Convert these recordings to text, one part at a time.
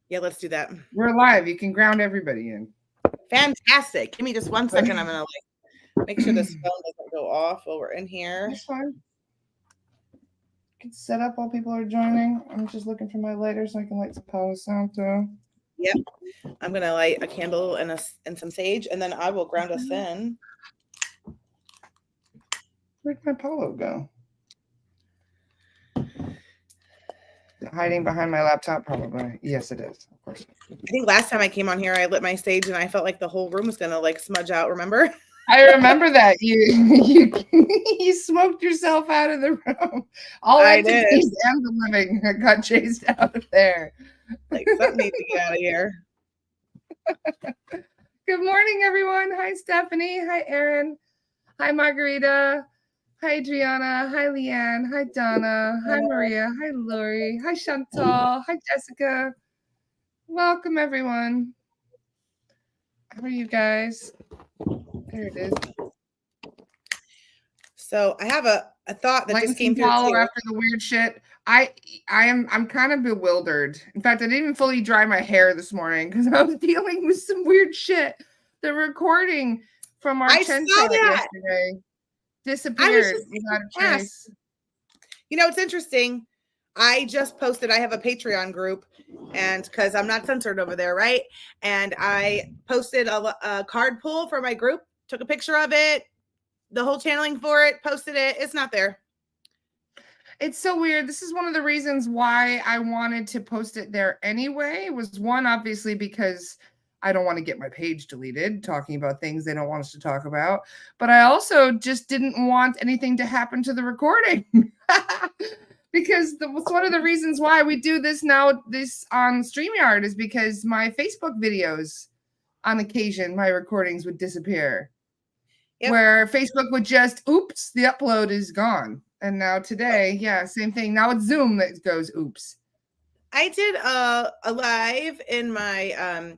Yeah, let's do that. We're live. You can ground everybody in. Fantastic. Give me just 1 second. I'm gonna make sure this phone doesn't go off while we're in here. That's fine. You can set up while people are joining. I'm just looking for my lighter so I can light some Palo Santo. Yep. I'm gonna light a candle and some sage, and then I will ground us in. Where'd my Palo go? Hiding behind my laptop, probably. Yes, it is. Of course. I think last time I came on here, I lit my sage, and I felt like the whole room was gonna smudge out. Remember? I remember that you smoked yourself out of the room. All entities and the living got chased out of there. Like something needs to get out of here. Good morning, everyone. Hi, Stephanie. Hi, Erin. Hi, Margarita. Hi, Adriana. Hi, Leanne. Hi, Donna. Hi, Maria. Hi, Lori. Hi, Chantal. Hi, Jessica. Welcome, everyone. How are you guys? There it is. So I have a thought that just came through after the weird shit. I'm kind of bewildered. In fact, I didn't even fully dry my hair this morning because I was dealing with some weird shit. The recording from our Chen chat yesterday disappeared without a trace. You know, it's interesting. I just posted, I have a Patreon group, and because I'm not censored over there, right? And I posted a card pull for my group, took a picture of it, the whole channeling for it, posted it. It's not there. It's so weird. This is one of the reasons why I wanted to post it there anyway. It was one, obviously, because I don't want to get my page deleted talking about things they don't want us to talk about. But I also just didn't want anything to happen to the recording. Because one of the reasons why we do this now, this on StreamYard, is because my Facebook videos, on occasion, my recordings would disappear. Yep. Where Facebook would just, oops, the upload is gone. And now today, yeah, same thing. Now it's Zoom that goes, oops. I did a live in my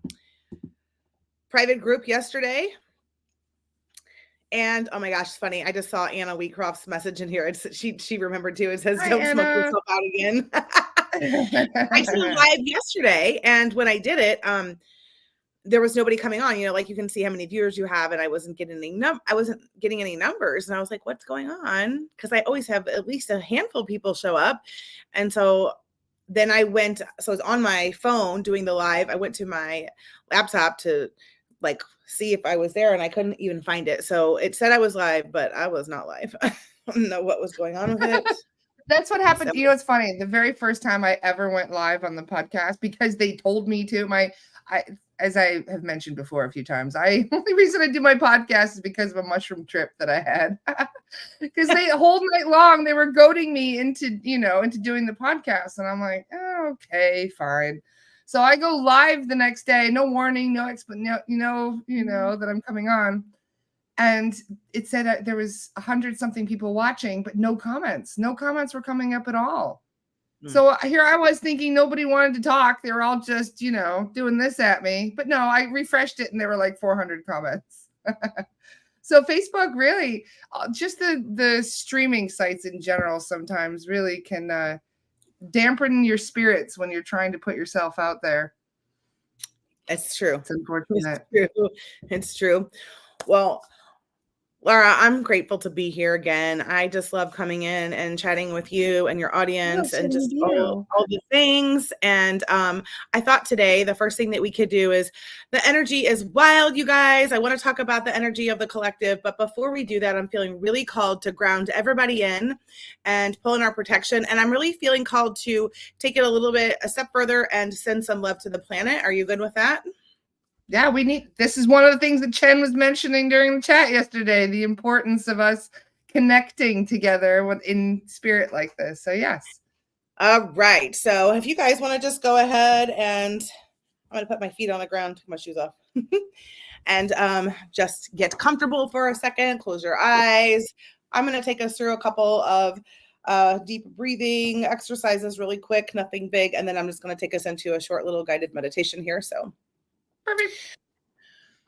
private group yesterday. And oh my gosh, it's funny. I just saw Anna Wheatcroft's message in here. She remembered too. It says, "Don't smoke yourself out again." I did a live yesterday, and when I did it, there was nobody coming on. You know, like you can see how many viewers you have, and I wasn't getting any numbers, and I was like, "What's going on?" Because I always have at least a handful of people show up, and so then I went. So I was on my phone doing the live. I went to my laptop to see if I was there, and I couldn't even find it. So it said I was live, but I was not live. I don't know what was going on with it. That's what happened. You know, it's funny. The very first time I ever went live on the podcast, because they told me to, as I have mentioned before a few times, the only reason I do my podcast is because of a mushroom trip that I had. Because the whole night long, they were goading me into doing the podcast. And I'm like, oh, okay, fine. So I go live the next day, no warning, no that I'm coming on. And it said there was 100-something people watching, but no comments. No comments were coming up at all. So here I was thinking nobody wanted to talk. They were all just, doing this at me. But no, I refreshed it and there were like 400 comments. So Facebook really, just the streaming sites in general sometimes really can dampen your spirits when you're trying to put yourself out there. It's true. It's unfortunate. It's true. Well, Laura, I'm grateful to be here again. I just love coming in and chatting with you and your audience and just all the things. And I thought today the first thing that we could do is, the energy is wild, you guys. I want to talk about the energy of the collective. But before we do that, I'm feeling really called to ground everybody in and pull in our protection. And I'm really feeling called to take it a step further and send some love to the planet. Are you good with that? Yeah, this is one of the things that Chen was mentioning during the chat yesterday, the importance of us connecting together in spirit like this. So yes. All right. So if you guys want to just go ahead, and I'm going to put my feet on the ground, take my shoes off, and just get comfortable for a second. Close your eyes. I'm going to take us through a couple of deep breathing exercises really quick, nothing big. And then I'm just going to take us into a short little guided meditation here. So perfect.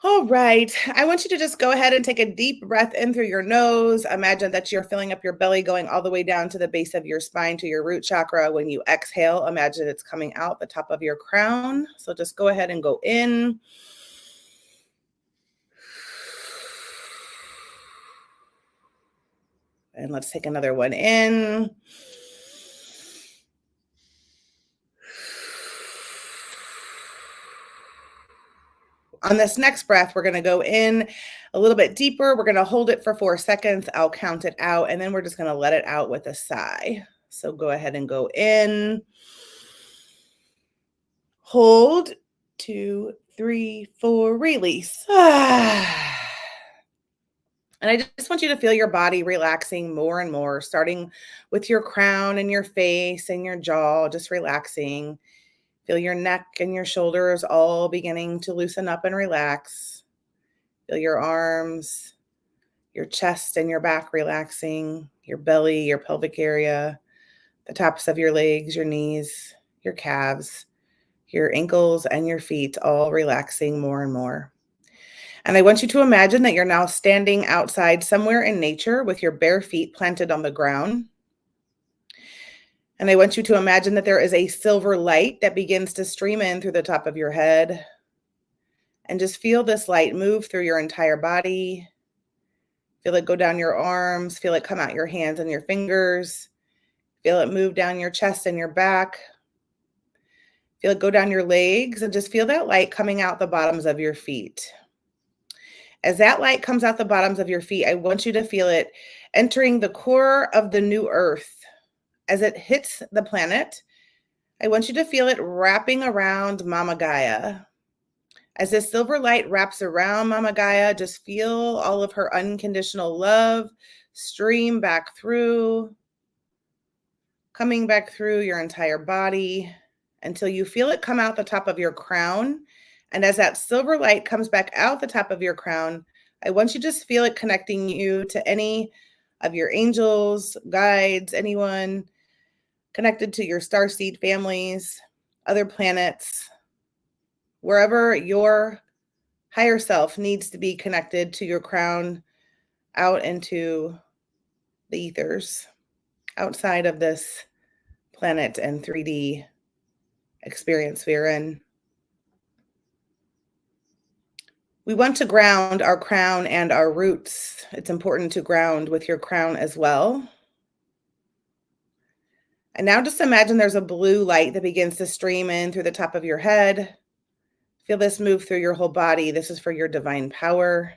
All right. I want you to just go ahead and take a deep breath in through your nose. Imagine that you're filling up your belly, going all the way down to the base of your spine, to your root chakra. When you exhale, imagine it's coming out the top of your crown. So just go ahead and go in. And let's take another one in. On this next breath, we're going to go in a little bit deeper. We're going to hold it for 4 seconds. I'll count it out, and then we're just going to let it out with a sigh. So go ahead and go in. Hold. 2, 3, 4, release. And I just want you to feel your body relaxing more and more, starting with your crown and your face and your jaw, just relaxing. Feel your neck and your shoulders all beginning to loosen up and relax. Feel your arms, your chest and your back relaxing, your belly, your pelvic area, the tops of your legs, your knees, your calves, your ankles and your feet all relaxing more and more. And I want you to imagine that you're now standing outside somewhere in nature with your bare feet planted on the ground. And I want you to imagine that there is a silver light that begins to stream in through the top of your head. And just feel this light move through your entire body. Feel it go down your arms. Feel it come out your hands and your fingers. Feel it move down your chest and your back. Feel it go down your legs, and just feel that light coming out the bottoms of your feet. As that light comes out the bottoms of your feet, I want you to feel it entering the core of the new earth. As it hits the planet, I want you to feel it wrapping around Mama Gaia. As this silver light wraps around Mama Gaia, just feel all of her unconditional love stream back through, coming back through your entire body until you feel it come out the top of your crown. And as that silver light comes back out the top of your crown, I want you to just feel it connecting you to any of your angels, guides, anyone connected to your starseed families, other planets, wherever your higher self needs to be connected to your crown, out into the ethers, outside of this planet and 3D experience we're in. We want to ground our crown and our roots. It's important to ground with your crown as well. And now just imagine there's a blue light that begins to stream in through the top of your head. Feel this move through your whole body. This is for your divine power.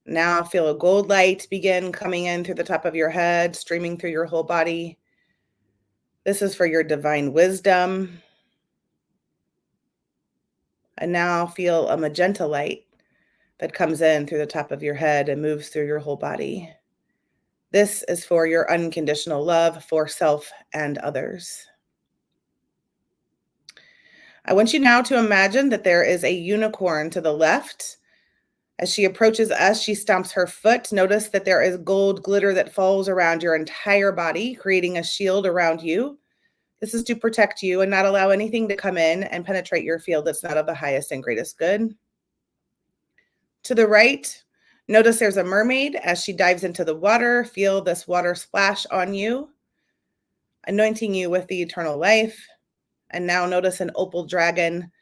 Now feel a gold light begin coming in through the top of your head, streaming through your whole body. This is for your divine wisdom. And now feel a magenta light that comes in through the top of your head and moves through your whole body. This is for your unconditional love for self and others. I want you now to imagine that there is a unicorn to the left. As she approaches us, she stomps her foot. Notice that there is gold glitter that falls around your entire body, creating a shield around you. This is to protect you and not allow anything to come in and penetrate your field that's not of the highest and greatest good. To the right, notice there's a mermaid. As she dives into the water, feel this water splash on you, anointing you with the eternal life. And now notice an opal dragon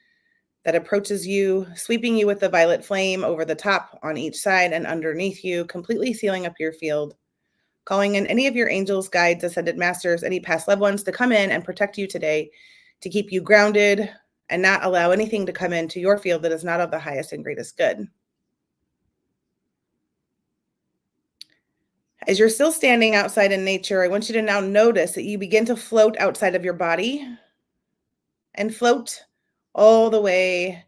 that approaches you, sweeping you with the violet flame over the top, on each side, and underneath you, completely sealing up your field, calling in any of your angels, guides, ascended masters, any past loved ones to come in and protect you today, to keep you grounded and not allow anything to come into your field that is not of the highest and greatest good. As you're still standing outside in nature, I want you to now notice that you begin to float outside of your body and float all the way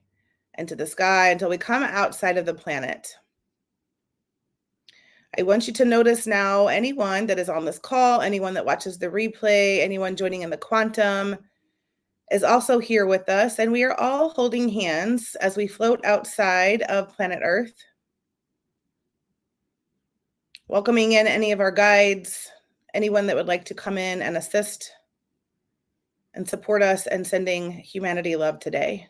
into the sky until we come outside of the planet. I want you to notice now anyone that is on this call, anyone that watches the replay, anyone joining in the quantum is also here with us. And we are all holding hands as we float outside of planet Earth, welcoming in any of our guides, anyone that would like to come in and assist and support us in sending humanity love today.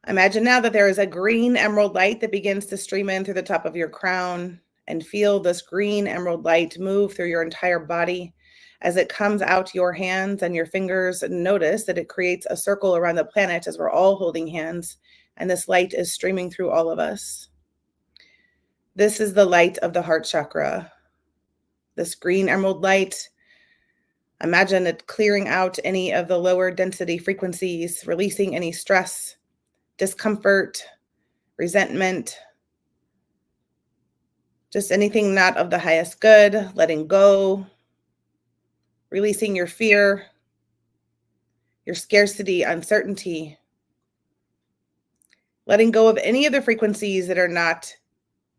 Imagine now that there is a green emerald light that begins to stream in through the top of your crown, and feel this green emerald light move through your entire body as it comes out your hands and your fingers. Notice that it creates a circle around the planet as we're all holding hands, and this light is streaming through all of us. This is the light of the heart chakra. This green emerald light, imagine it clearing out any of the lower density frequencies, releasing any stress, discomfort, resentment, just anything not of the highest good, letting go, releasing your fear, your scarcity, uncertainty, letting go of any of the frequencies that are not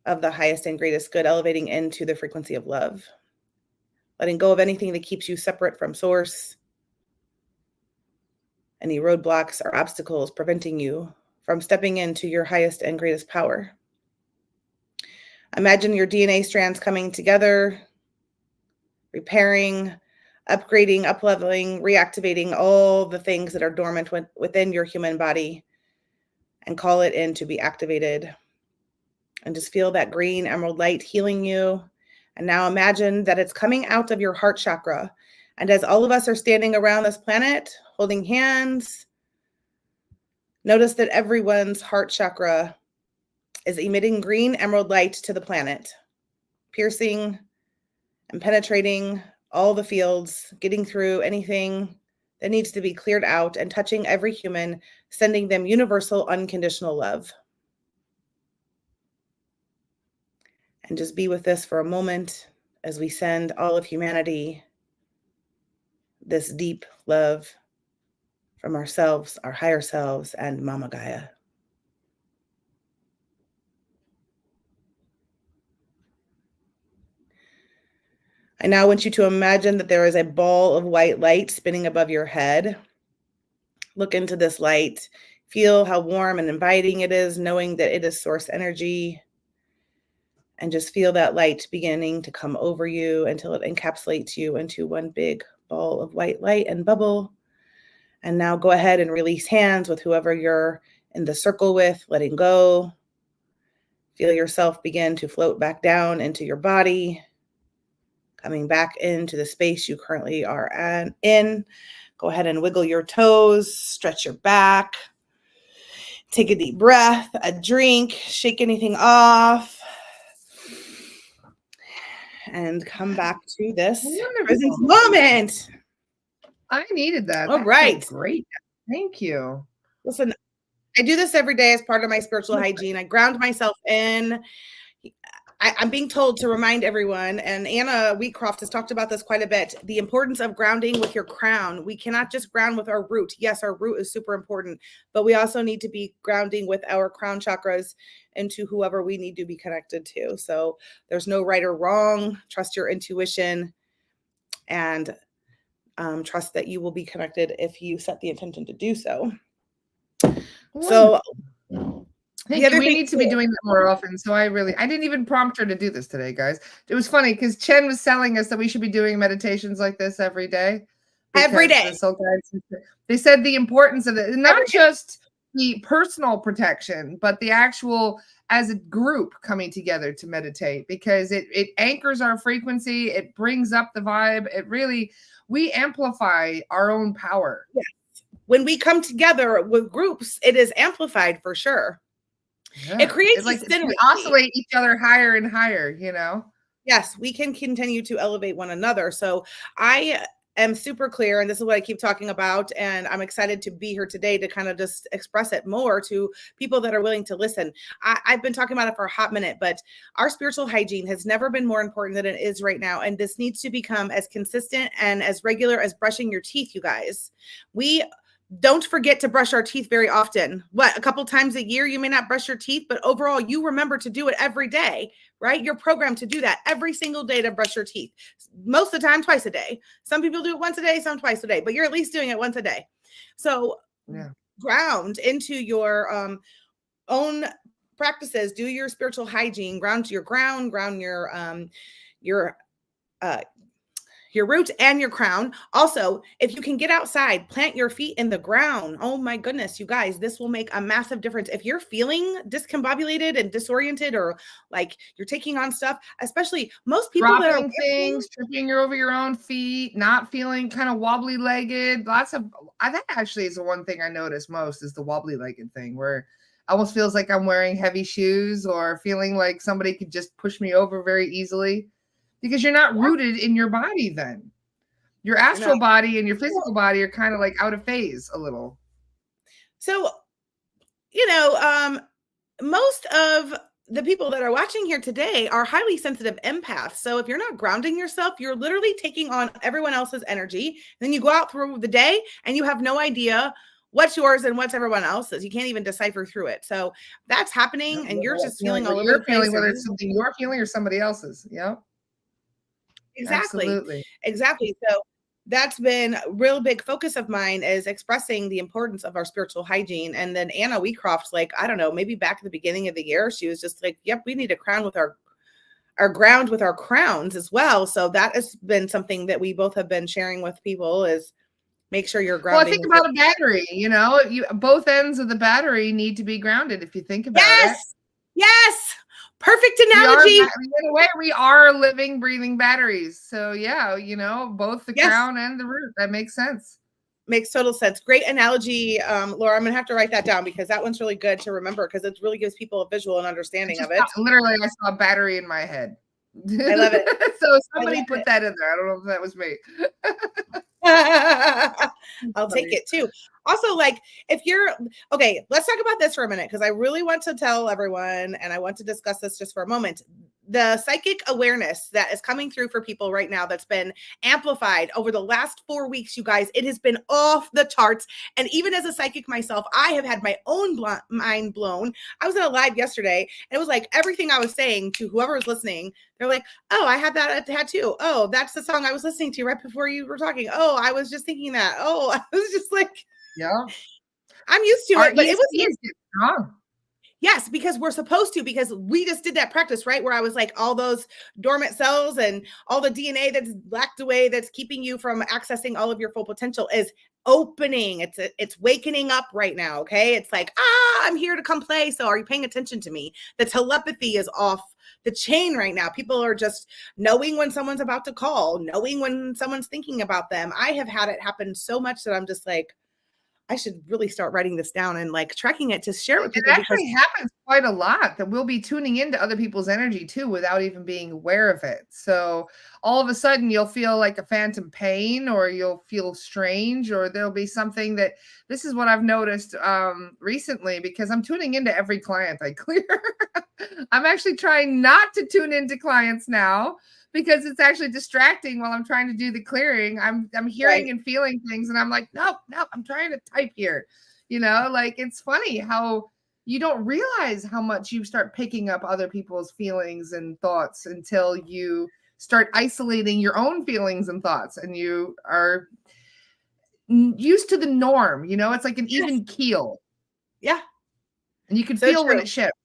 of the highest and greatest good, elevating into the frequency of love, letting go of anything that keeps you separate from source, any roadblocks or obstacles preventing you from stepping into your highest and greatest power. Imagine your DNA strands coming together, repairing, upgrading, upleveling, reactivating all the things that are dormant within your human body, and call it in to be activated. And just feel that green emerald light healing you. And now imagine that it's coming out of your heart chakra. And as all of us are standing around this planet, holding hands, notice that everyone's heart chakra is emitting green emerald light to the planet, piercing and penetrating all the fields, getting through anything that needs to be cleared out, and touching every human, sending them universal, unconditional love. And just be with this for a moment as we send all of humanity this deep love from ourselves, our higher selves, and Mama Gaia. I now want you to imagine that there is a ball of white light spinning above your head. Look into this light. Feel how warm and inviting it is, knowing that it is source energy. And just feel that light beginning to come over you until it encapsulates you into one big ball of white light and bubble. And now go ahead and release hands with whoever you're in the circle with, letting go. Feel yourself begin to float back down into your body, coming back into the space you currently are in. Go ahead and wiggle your toes, stretch your back, take a deep breath, a drink, shake anything off, and come back to this present moment. I needed that. All right. Great. Thank you. Listen, I do this every day as part of my spiritual hygiene. I ground myself in. I'm being told to remind everyone, and Anna Wheatcroft has talked about this quite a bit, the importance of grounding with your crown. We cannot just ground with our root. Yes, our root is super important, but we also need to be grounding with our crown chakras into whoever we need to be connected to. So there's no right or wrong. Trust your intuition, and trust that you will be connected if you set the intention to do so. So we need to be doing that more often. So I didn't even prompt her to do this today, guys. It was funny because Chen was telling us that we should be doing meditations like this every day. Every day. They said the importance of it, not just the personal protection, but the actual as a group coming together to meditate, because it anchors our frequency. It brings up the vibe. We amplify our own power. Yes. When we come together with groups, it is amplified for sure. Yeah. It creates like we oscillate each other higher and higher, you know? Yes, we can continue to elevate one another. So I am super clear, and this is what I keep talking about, and I'm excited to be here today to kind of just express it more to people that are willing to listen. I've been talking about it for a hot minute, but our spiritual hygiene has never been more important than it is right now, and this needs to become as consistent and as regular as brushing your teeth, you guys. We don't forget to brush our teeth very often. A couple times a year, you may not brush your teeth, but overall, you remember to do it every day, right? You're programmed to do that every single day, to brush your teeth. Most of the time, twice a day. Some people do it once a day, some twice a day, but you're at least doing it once a day. So ground into your own practices, do your spiritual hygiene, ground your your roots and your crown. Also, if you can get outside, plant your feet in the ground. Oh my goodness, you guys, this will make a massive difference. If you're feeling discombobulated and disoriented, or like you're taking on stuff, especially most people dropping things, tripping over your own feet, not feeling kind of wobbly legged. That actually is the one thing I notice most, is the wobbly legged thing, where it almost feels like I'm wearing heavy shoes, or feeling like somebody could just push me over very easily. Because you're not rooted in your body then. Your astral body and your physical body are kind of like out of phase a little. So, most of the people that are watching here today are highly sensitive empaths. So if you're not grounding yourself, you're literally taking on everyone else's energy. Then you go out through the day and you have no idea what's yours and what's everyone else's. You can't even decipher through it. So that's happening, and you're just feeling all over the place. Whether it's something you're feeling or somebody else's. Yeah. Exactly. So that's been a real big focus of mine, is expressing the importance of our spiritual hygiene. And then Anna Wheatcroft's like, I don't know, maybe back at the beginning of the year, she was just like, yep, we need to crown with our ground with our crowns as well. So that has been something that we both have been sharing with people, is make sure you're grounding. Well, think about a battery, both ends of the battery need to be grounded. If you think about it. Yes. Perfect analogy. In a way, we are living, breathing batteries. So yeah, both the crown and the root. That makes sense. Makes total sense. Great analogy, Laura. I'm gonna have to write that down, because that one's really good to remember, because it really gives people a visual and understanding of it. Literally, I saw a battery in my head. I love it. So somebody put that in there. I don't know if that was me. I'll take it too. Also, like, if you're okay, let's talk about this for a minute, because I really want to tell everyone, and I want to discuss this just for a moment. The psychic awareness that is coming through for people right now, that's been amplified over the last 4 weeks, you guys, it has been off the charts. And even as a psychic myself, I have had my own mind blown. I was in a live yesterday, and it was like everything I was saying to whoever was listening, they're like, oh, I had that tattoo. Oh, that's the song I was listening to right before you were talking. Oh, I was just thinking that. Oh, I was just like, yeah, I'm used to it, but it was easy. Yes, because we're supposed to, because we just did that practice, right? Where I was like, all those dormant cells and all the DNA that's lacked away, that's keeping you from accessing all of your full potential, is opening. It's wakening up right now. Okay. It's like, I'm here to come play. So are you paying attention to me? The telepathy is off the chain right now. People are just knowing when someone's about to call, knowing when someone's thinking about them. I have had it happen so much that I'm just like, I should really start writing this down and like tracking it to share with people. It actually happens quite a lot, that we'll be tuning into other people's energy too, without even being aware of it. So all of a sudden you'll feel like a phantom pain, or you'll feel strange, or there'll be something that, this is what I've noticed recently, because I'm tuning into every client I clear. I'm actually trying not to tune into clients now, because it's actually distracting while I'm trying to do the clearing. I'm hearing and feeling things, and I'm like, no, I'm trying to type here. Like, it's funny how you don't realize how much you start picking up other people's feelings and thoughts until you start isolating your own feelings and thoughts, and you are used to the norm. It's like an even keel. Yeah. And you can feel when it shifts.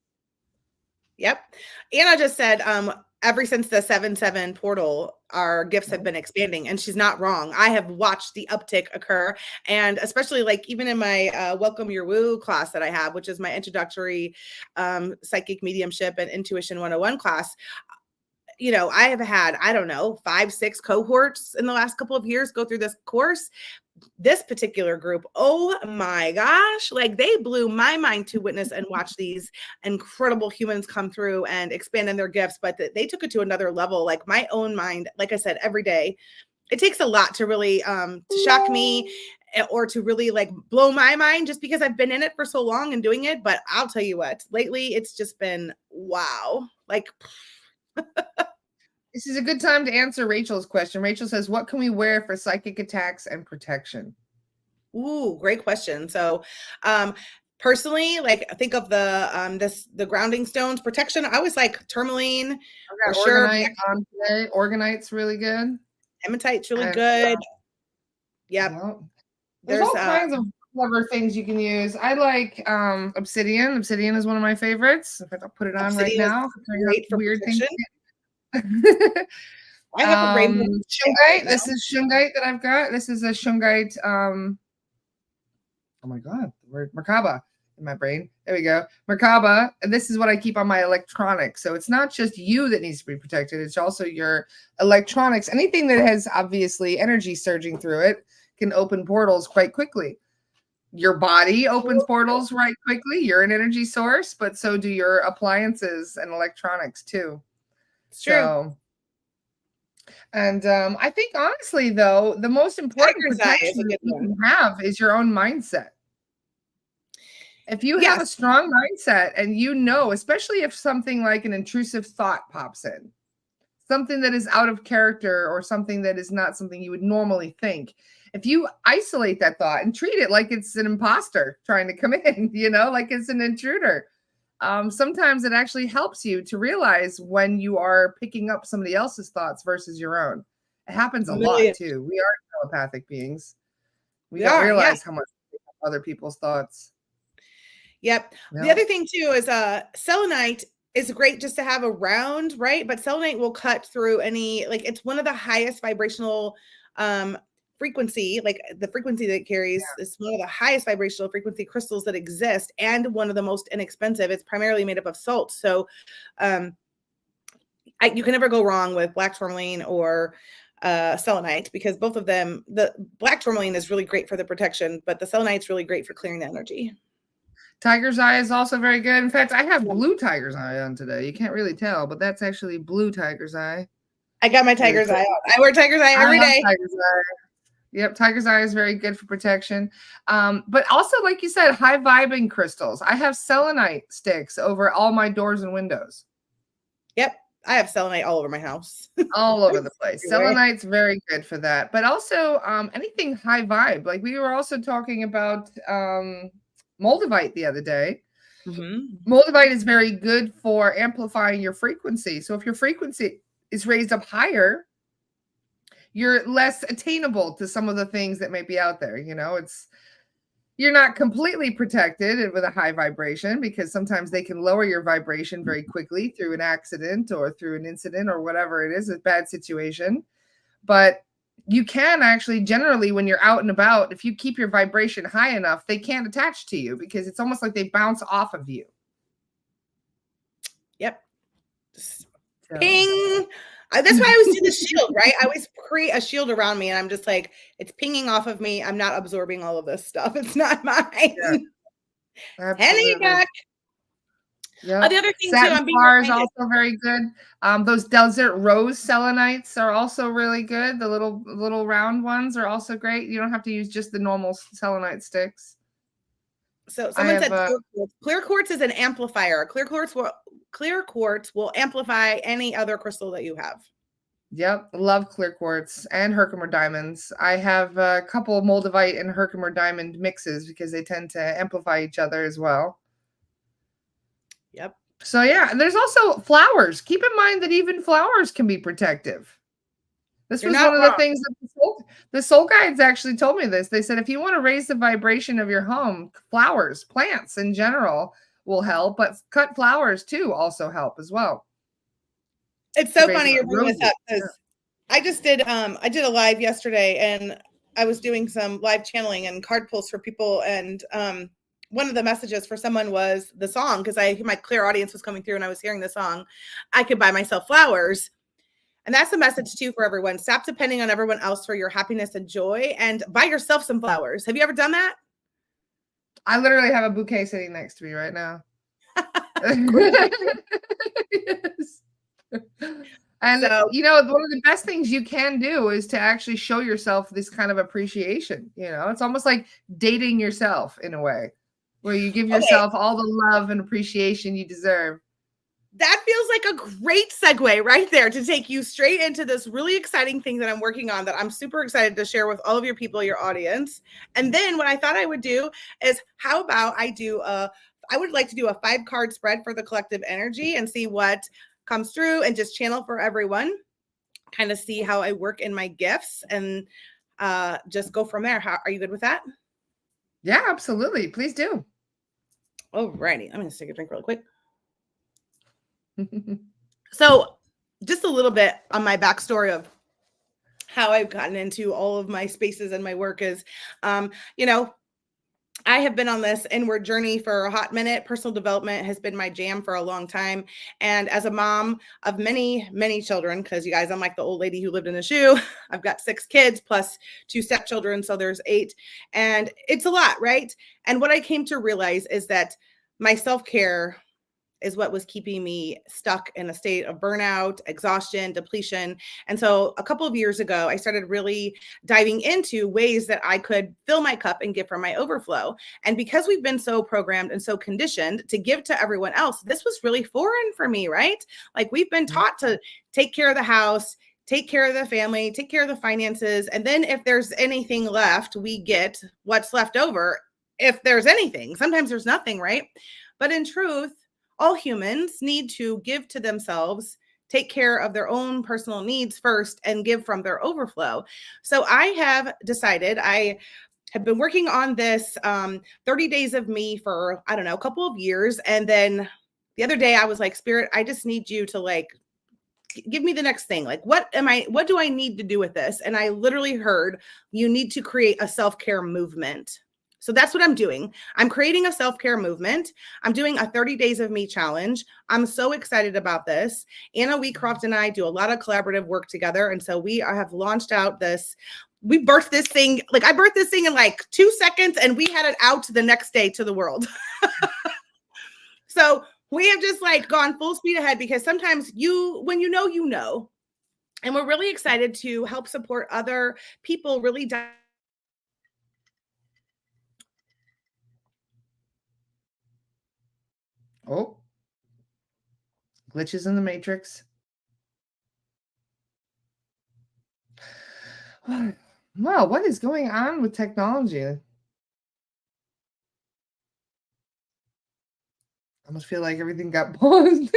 Yep. Anna just said, ever since the 7/7 portal, our gifts have been expanding, and she's not wrong. I have watched the uptick occur, and especially like even in my Welcome Your Woo class that I have, which is my introductory psychic mediumship and intuition 101 class. I have had, 5-6 cohorts in the last couple of years go through this course. This particular group, oh my gosh, like they blew my mind to witness and watch these incredible humans come through and expand in their gifts, but they took it to another level. Like my own mind, like I said, every day, it takes a lot to really to shock me, or to really like blow my mind, just because I've been in it for so long and doing it. But I'll tell you what, lately it's just been wow. Like this is a good time to answer Rachel's question. Rachel says, what can we wear for psychic attacks and protection? Ooh, great question. So, personally, like think of the grounding stones protection. I was like tourmoline for sure. Organite's really good. Hematite's really good. Yep. There's all kinds of clever things you can use. I like obsidian. Obsidian is one of my favorites. In fact, I'll put it on right now. Great for weird things. I have a rainbow shungite. This is shungite that I've got. This is a shungite. Oh my God, the word Merkaba in my brain. There we go. Merkaba. And this is what I keep on my electronics. So it's not just you that needs to be protected. It's also your electronics. Anything that has obviously energy surging through it can open portals quite quickly. Your body opens portals right quickly. You're an energy source, but so do your appliances and electronics too. It's true. And I think honestly, though, the most important protection that you can have is your own mindset. If you have a strong mindset and you know, especially if something like an intrusive thought pops in, something that is out of character or something that is not something you would normally think, if you isolate that thought and treat it like it's an imposter trying to come in, like it's an intruder, sometimes it actually helps you to realize when you are picking up somebody else's thoughts versus your own. It happens a lot too. We are telepathic beings. We don't realize how much we pick up other people's thoughts. Yep. Yeah. The other thing too is selenite is great just to have around, right? But selenite will cut through any, it's one of the highest vibrational frequency, the frequency that it carries is one of the highest vibrational frequency crystals that exist and one of the most inexpensive. It's primarily made up of salt. So you can never go wrong with black tourmaline or selenite, because both of them, the black tourmaline is really great for the protection, but the selenite's really great for clearing the energy. Tiger's eye is also very good. In fact, I have blue tiger's eye on today. You can't really tell, but that's actually blue tiger's eye. I got my tiger's eye on. I wear tiger's eye every day. Tiger's eye. Yep, tiger's eye is very good for protection. But also, like you said, high vibing crystals. I have selenite sticks over all my doors and windows. Yep, I have selenite all over my house. All over the place. Selenite's very good for that. But also anything high vibe. Like we were also talking about moldavite the other day. Mm-hmm. Moldavite is very good for amplifying your frequency. So if your frequency is raised up higher, you're less attainable to some of the things that may be out there. You're not completely protected with a high vibration, because sometimes they can lower your vibration very quickly through an accident or through an incident or whatever it is, a bad situation. But you can actually, generally, when you're out and about, if you keep your vibration high enough, they can't attach to you, because it's almost like they bounce off of you. Yep. Ping. That's why I always do the shield, right? I always create a shield around me, and I'm just like, it's pinging off of me. I'm not absorbing all of this stuff. It's not mine. Yeah. Henny back. Yeah. The other thing satin too, bar is also very good. Those desert rose selenites are also really good. The little round ones are also great. You don't have to use just the normal selenite sticks. So someone said clear quartz is an amplifier. Clear quartz will amplify any other crystal that you have. Yep, love clear quartz and Herkimer diamonds. I have a couple of moldavite and Herkimer diamond mixes because they tend to amplify each other as well. Yep. So yeah, there's also flowers. Keep in mind that even flowers can be protective. This was one of the things that the soul guides actually told me this. They said, if you want to raise the vibration of your home, flowers, plants in general will help, but cut flowers too also help as well. It's so funny you're bringing this up, because I just did I did a live yesterday, and I was doing some live channeling and card pulls for people, and one of the messages for someone was the song, because my clear audience was coming through and I was hearing the song, I could buy myself flowers. And that's the message too for everyone. Stop depending on everyone else for your happiness and joy, and buy yourself some flowers. Have you ever done that? I literally have a bouquet sitting next to me right now. Yes. And one of the best things you can do is to actually show yourself this kind of appreciation. It's almost like dating yourself in a way, where you give yourself all the love and appreciation you deserve. That feels like a great segue right there to take you straight into this really exciting thing that I'm working on, that I'm super excited to share with all of your people, your audience. And then what I thought I would do is, how about I would like to do a 5-card spread for the collective energy and see what comes through, and just channel for everyone, kind of see how I work in my gifts, and just go from there. Are you good with that? Yeah, absolutely. Please do. Alrighty. I'm going to take a drink real quick. So just a little bit on my backstory of how I've gotten into all of my spaces and my work is, you know, I have been on this inward journey for a hot minute. Personal development has been my jam for a long time. And as a mom of many, many children, because you guys, I'm like the old lady who lived in a shoe. I've got 6 kids plus 2 stepchildren. So there's 8. And it's a lot, right? And what I came to realize is that my self-care is what was keeping me stuck in a state of burnout, exhaustion, depletion. And so a couple of years ago, I started really diving into ways that I could fill my cup and give from my overflow. And because we've been so programmed and so conditioned to give to everyone else, this was really foreign for me, right? Like we've been taught to take care of the house, take care of the family, take care of the finances. And then if there's anything left, we get what's left over. If there's anything, sometimes there's nothing, right? But in truth, all humans need to give to themselves, take care of their own personal needs first, and give from their overflow. So I have decided, I have been working on this 30 days of me for, I don't know, a couple of years. And then the other day I was like, Spirit, I just need you to like, give me the next thing. Like, what do I need to do with this? And I literally heard, you need to create a self-care movement. So that's what I'm doing. I'm creating a self-care movement. I'm doing a 30 days of me challenge. I'm so excited about this. Anna Wheatcroft and I do a lot of collaborative work together. And so we have launched out this, we birthed this thing. Like I birthed this thing in like 2 seconds and we had it out the next day to the world. So we have just like gone full speed ahead because sometimes when you know, and we're really excited to help support other people really Oh, glitches in the matrix. Wow, what is going on with technology? I almost feel like everything got paused.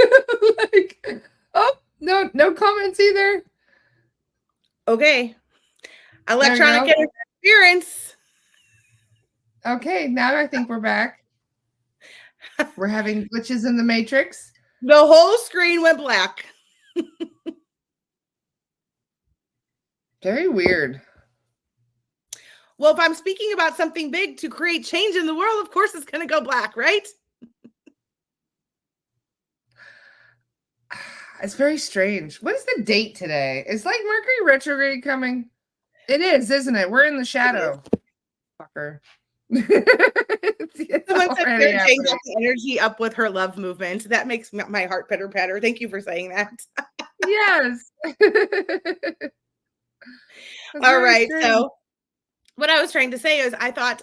Like, oh, no comments either. Okay. Electronic interference. Okay, now I think we're back. We're having glitches in the matrix. The whole screen went black. Very weird. Well, if I'm speaking about something big to create change in the world, of course it's going to go black, right? It's very strange. What is the date today? Is like Mercury retrograde coming? It is, isn't it? We're in the shadow. Fucker. Someone said SarahJane got the energy up with her love movement. That makes my heart pitter patter. Thank you for saying that. Yes. All right. Strange. So what I was trying to say is I thought,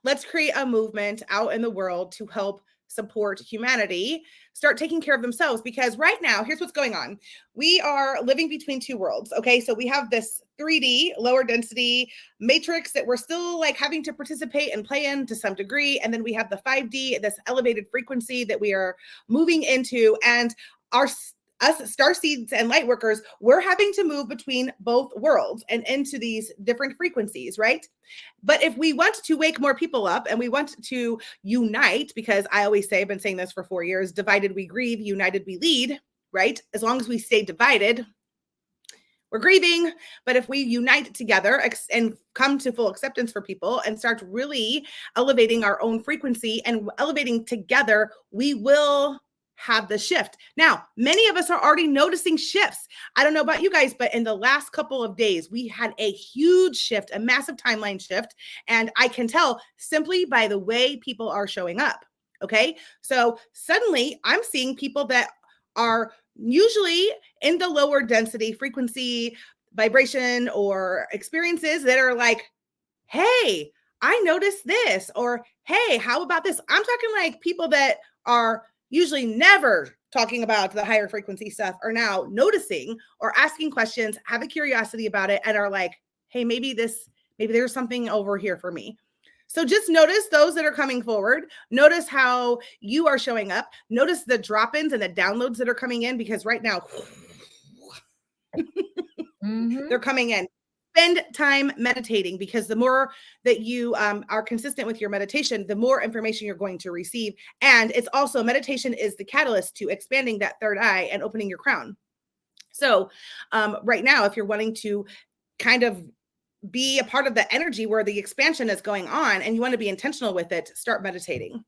let's create a movement out in the world to help support humanity start taking care of themselves, because right now, here's what's going on. We are living between 2 worlds. Okay. So we have this 3D lower density matrix that we're still like having to participate and play in to some degree. And then we have the 5D, this elevated frequency that we are moving into, and us starseeds and light workers, we're having to move between both worlds and into these different frequencies, right? But if we want to wake more people up and we want to unite, because I always say, I've been saying this for 4 years, divided we grieve, united we lead, right? As long as we stay divided, we're grieving. But if we unite together and come to full acceptance for people and start really elevating our own frequency and elevating together, we will have the shift. Now, many of us are already noticing shifts. I don't know about you guys, but in the last couple of days, we had a huge shift, a massive timeline shift. And I can tell simply by the way people are showing up. Okay. So suddenly I'm seeing people that are usually in the lower density frequency, vibration, or experiences that are like, hey, I noticed this, or hey, how about this? I'm talking like people that are usually never talking about the higher frequency stuff are now noticing or asking questions, have a curiosity about it, and are like, hey, maybe there's something over here for me. So just notice those that are coming forward. Notice how you are showing up. Notice the drop-ins and the downloads that are coming in, because right now they're coming in. Spend time meditating, because the more that you are consistent with your meditation, the more information you're going to receive. And it's also, meditation is the catalyst to expanding that third eye and opening your crown. So right now, if you're wanting to kind of be a part of the energy where the expansion is going on and you want to be intentional with it, start meditating.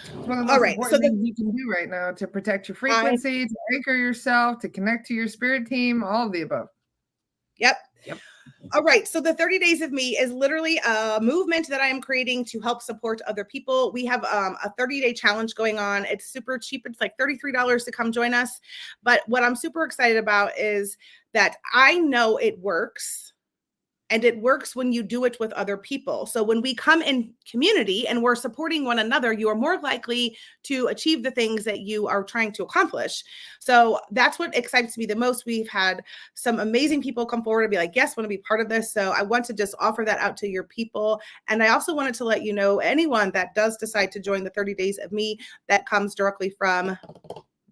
It's one of the All most right. important things you can do right now to protect your frequency, to anchor yourself, to connect to your spirit team, all of the above. Yep. All right. So the 30 Days of Me is literally a movement that I am creating to help support other people. We have a 30-day challenge going on. It's super cheap. It's like $33 to come join us. But what I'm super excited about is that I know it works. And it works when you do it with other people. So when we come in community and we're supporting one another, you are more likely to achieve the things that you are trying to accomplish. So that's what excites me the most. We've had some amazing people come forward and be like, yes, want to be part of this. So I want to just offer that out to your people. And I also wanted to let you know, anyone that does decide to join the 30 Days of Me, that comes directly from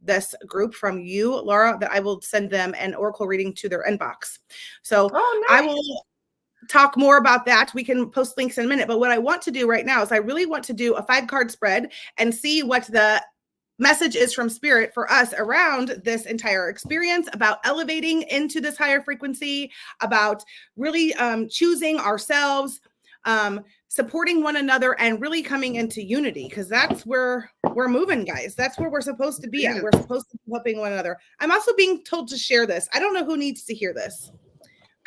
this group from you, Laura, that I will send them an oracle reading to their inbox. So nice. I will talk more about that. We can post links in a minute. But what I want to do right now is I really want to do a 5-card spread and see what the message is from spirit for us around this entire experience, about elevating into this higher frequency, about really choosing ourselves, supporting one another, and really coming into unity, because that's where we're moving, guys. That's where we're supposed to be at. We're supposed to be helping one another. I'm also being told to share this. I don't know who needs to hear this.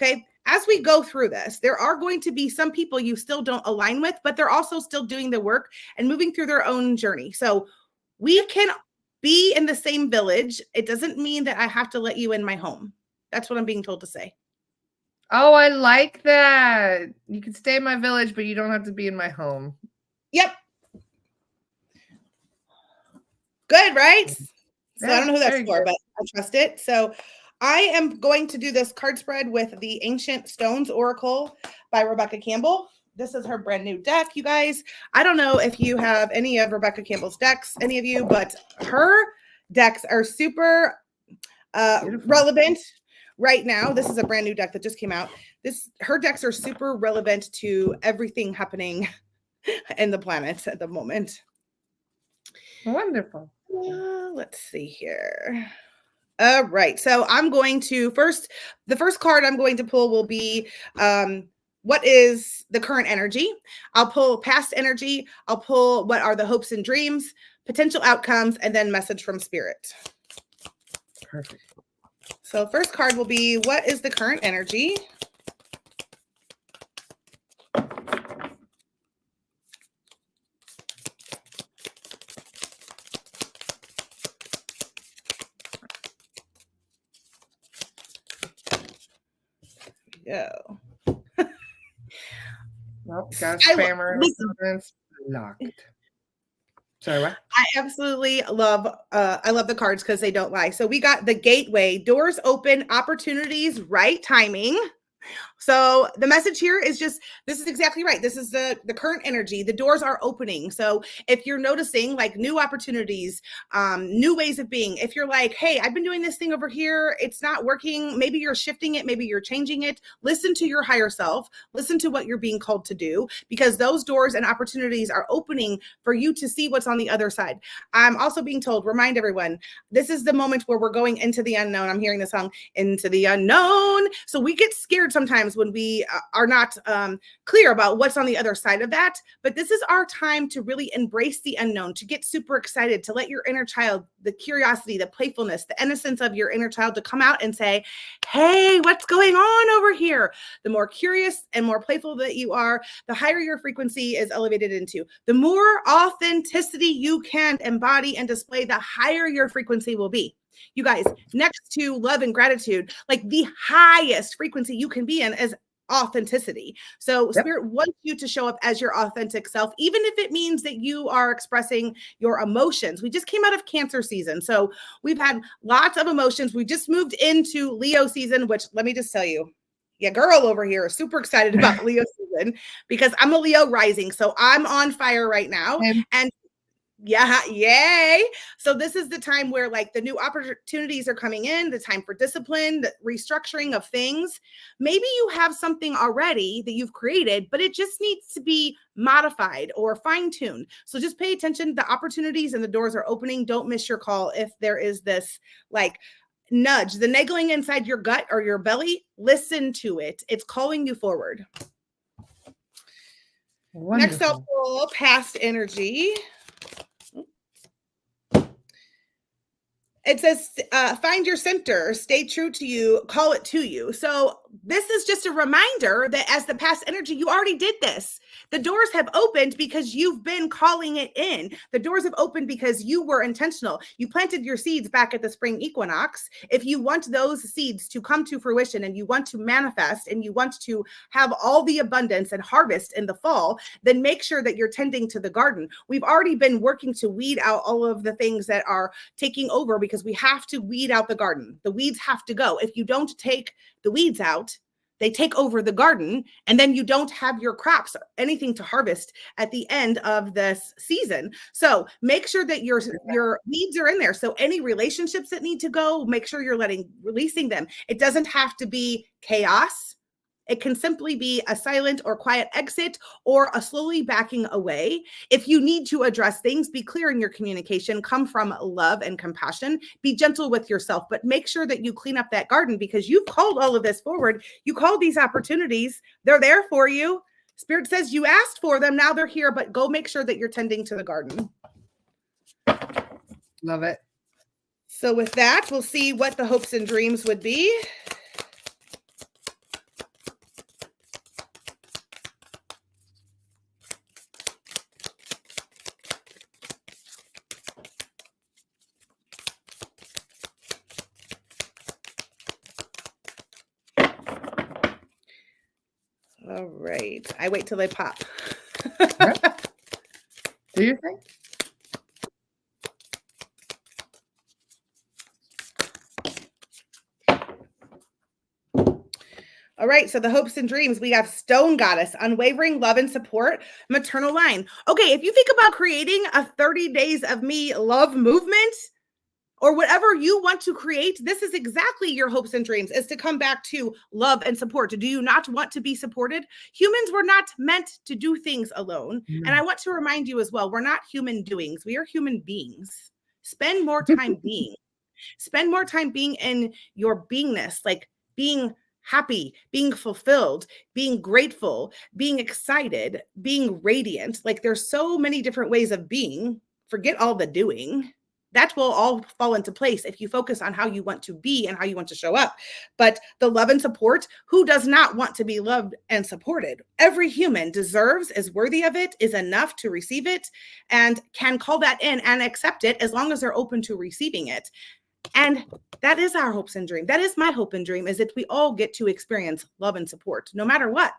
Okay. As we go through this, there are going to be some people you still don't align with, but they're also still doing the work and moving through their own journey. So we can be in the same village. It doesn't mean that I have to let you in my home. That's what I'm being told to say. Oh, I like that. You can stay in my village, but you don't have to be in my home. Yep. Good, right? So I don't know who that's for, but I trust it. So I am going to do this card spread with the Ancient Stones Oracle by Rebecca Campbell. This is her brand new deck, you guys. I don't know if you have any of Rebecca Campbell's decks, any of you, but her decks are super relevant right now. This is a brand new deck that just came out. Her decks are super relevant to everything happening in the planet at the moment. Wonderful. Let's see here. All right. So I'm going to the first card I'm going to pull will be what is the current energy. I'll pull past energy. I'll pull what are the hopes and dreams, potential outcomes, and then message from spirit. Perfect. So first card will be what is the current energy. Go. Nope, got a spammer. Locked. Sorry, what? I absolutely love the cards because they don't lie. So we got the gateway, doors open, opportunities, right timing. So the message here is just, this is exactly right. This is the current energy. The doors are opening. So if you're noticing like new opportunities, new ways of being, if you're like, hey, I've been doing this thing over here, it's not working. Maybe you're shifting it. Maybe you're changing it. Listen to your higher self. Listen to what you're being called to do, because those doors and opportunities are opening for you to see what's on the other side. I'm also being told, remind everyone, this is the moment where we're going into the unknown. I'm hearing the song, Into the Unknown. So we get scared sometimes when we are not clear about what's on the other side of that. But this is our time to really embrace the unknown, to get super excited, to let your inner child, the curiosity, the playfulness, the innocence of your inner child to come out and say, hey, what's going on over here? The more curious and more playful that you are, the higher your frequency is elevated into. The more authenticity you can embody and display, the higher your frequency will be. You guys, next to love and gratitude, like the highest frequency you can be in is authenticity. So Spirit wants you to show up as your authentic self, even if it means that you are expressing your emotions. We just came out of Cancer season. So we've had lots of emotions. We just moved into Leo season, which let me just tell you, yeah, girl over here is super excited about Leo season because I'm a Leo rising. So I'm on fire right now. And yeah, yay. So this is the time where like the new opportunities are coming in, the time for discipline, the restructuring of things. Maybe you have something already that you've created, but it just needs to be modified or fine-tuned. So just pay attention. The opportunities and the doors are opening. Don't miss your call if there is this like nudge, the niggling inside your gut or your belly, listen to it. It's calling you forward. Wonderful. Next, I'll pull past energy. It says, find your center, stay true to you, call it to you. So this is just a reminder that as the past energy, you already did this. The doors have opened because you've been calling it in. The doors have opened because you were intentional. You planted your seeds back at the spring equinox. If you want those seeds to come to fruition and you want to manifest and you want to have all the abundance and harvest in the fall, then make sure that you're tending to the garden. We've already been working to weed out all of the things that are taking over because we have to weed out the garden. The weeds have to go. If you don't take the weeds out, they take over the garden, and then you don't have your crops or anything to harvest at the end of this season. So make sure that your weeds are in there. So any relationships that need to go, make sure you're releasing them. It doesn't have to be chaos. It can simply be a silent or quiet exit or a slowly backing away. If you need to address things, be clear in your communication, come from love and compassion, be gentle with yourself, but make sure that you clean up that garden because you've called all of this forward. You called these opportunities. They're there for you. Spirit says you asked for them. Now they're here, but go make sure that you're tending to the garden. Love it. So with that, we'll see what the hopes and dreams would be. All right. I wait till they pop. Do you think? All right. So the hopes and dreams, we have Stone Goddess, unwavering love and support, maternal line. Okay. If you think about creating a 30 days of me love movement, or whatever you want to create, this is exactly your hopes and dreams, is to come back to love and support. Do you not want to be supported? Humans were not meant to do things alone. And I want to remind you as well, we're not human doings. We are human beings. Spend more time being. Spend more time being in your beingness, like being happy, being fulfilled, being grateful, being excited, being radiant. Like there's so many different ways of being. Forget all the doing. That will all fall into place if you focus on how you want to be and how you want to show up. But the love and support, who does not want to be loved and supported? Every human deserves, is worthy of it, is enough to receive it, and can call that in and accept it as long as they're open to receiving it. And that is our hopes and dream. That is my hope and dream, is that we all get to experience love and support, no matter what.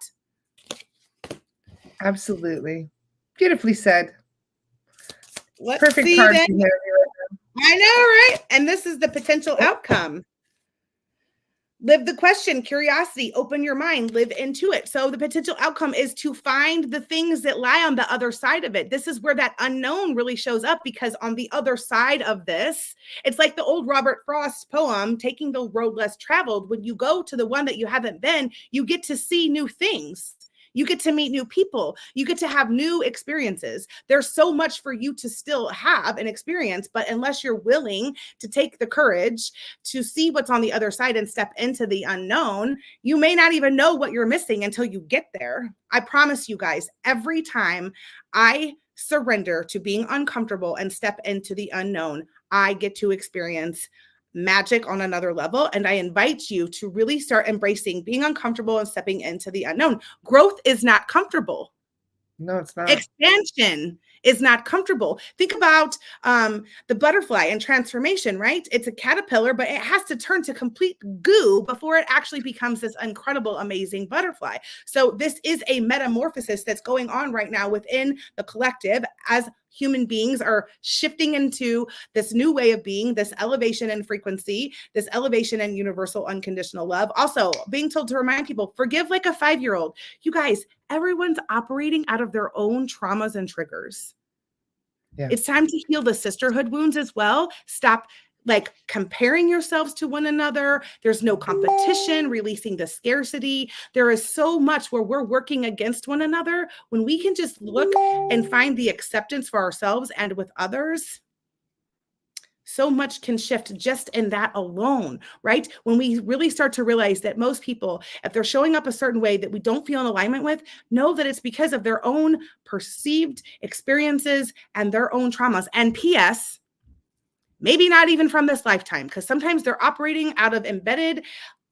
Absolutely. Beautifully said. Let's Perfect see card then. to hear. I know, right? And this is the potential outcome. Live the question, curiosity, open your mind, live into it. So the potential outcome is to find the things that lie on the other side of it. This is where that unknown really shows up, because on the other side of this, it's like the old Robert Frost poem, Taking the Road Less Traveled. When you go to the one that you haven't been, you get to see new things. You get to meet new people. You get to have new experiences. There's so much for you to still have an experience, but unless you're willing to take the courage to see what's on the other side and step into the unknown, you may not even know what you're missing until you get there. I promise you guys, every time I surrender to being uncomfortable and step into the unknown, I get to experience magic on another level. And I invite you to really start embracing being uncomfortable and stepping into the unknown. Growth is not comfortable. No, it's not. Expansion is not comfortable. Think about the butterfly and transformation, right? It's a caterpillar, but it has to turn to complete goo before it actually becomes this incredible, amazing butterfly. So this is a metamorphosis that's going on right now within the collective as human beings are shifting into this new way of being, this elevation in frequency, this elevation in universal unconditional love. Also, being told to remind people, forgive like a 5-year-old. You guys, everyone's operating out of their own traumas and triggers. Yeah. It's time to heal the sisterhood wounds as well. Stop like comparing yourselves to one another. There's no competition, releasing the scarcity. There is so much where we're working against one another. When we can just look and find the acceptance for ourselves and with others, So much can shift just in that alone, right? When we really start to realize that most people, if they're showing up a certain way that we don't feel in alignment with, know that it's because of their own perceived experiences and their own traumas. And P.S., maybe not even from this lifetime, because sometimes they're operating out of embedded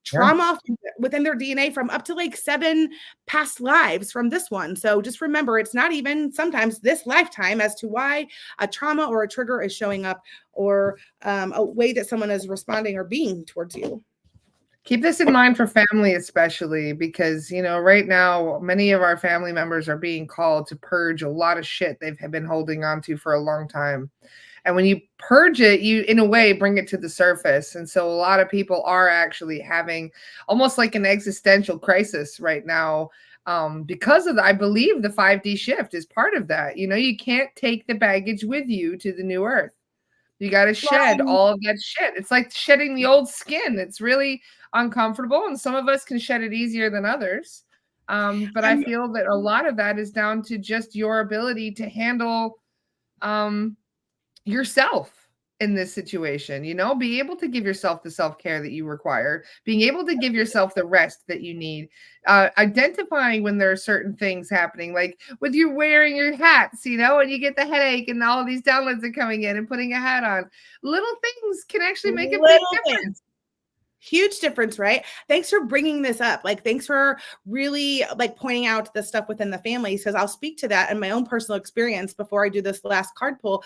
trauma within their DNA from up to like 7 past lives from this one. So just remember, it's not even sometimes this lifetime as to why a trauma or a trigger is showing up, or a way that someone is responding or being towards you. Keep this in mind for family, especially because, you know, right now, many of our family members are being called to purge a lot of shit they've been holding on to for a long time. And when you purge it, you, in a way, bring it to the surface. And so a lot of people are actually having almost like an existential crisis right now, because of I believe the 5D shift is part of that. You know, you can't take the baggage with you to the new earth. You got to shed all of that shit. It's like shedding the old skin. It's really uncomfortable. And some of us can shed it easier than others. But I feel that a lot of that is down to just your ability to handle yourself in this situation, you know, be able to give yourself the self-care that you require, being able to give yourself the rest that you need, identifying when there are certain things happening, like with you wearing your hats, you know, and you get the headache and all of these downloads are coming in and putting a hat on. Little things can actually make a big difference. Huge difference, right? Thanks for bringing this up. Like, thanks for really like pointing out the stuff within the families, because I'll speak to that in my own personal experience before I do this last card pull.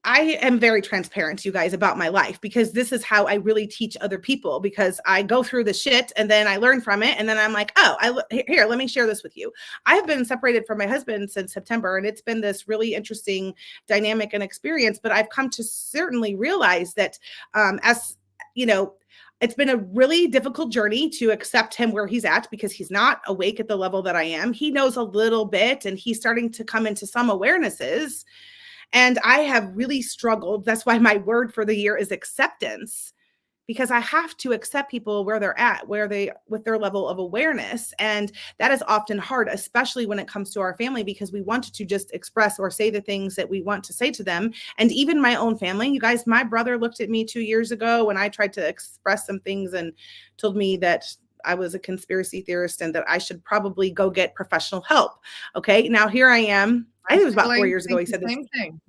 I am very transparent to you guys about my life, because this is how I really teach other people, because I go through the shit and then I learn from it. And then I'm like, oh, here, let me share this with you. I've been separated from my husband since September, and it's been this really interesting dynamic and experience. But I've come to certainly realize that, as you know, it's been a really difficult journey to accept him where he's at, because he's not awake at the level that I am. He knows a little bit, and he's starting to come into some awarenesses. And I have really struggled. That's why my word for the year is acceptance, because I have to accept people where they're at, with their level of awareness. And that is often hard, especially when it comes to our family, because we want to just express or say the things that we want to say to them. And even my own family, you guys, my brother looked at me 2 years ago when I tried to express some things and told me that I was a conspiracy theorist and that I should probably go get professional help. Okay. Now here I am. I think it was about 4 years ago. He said the same thing.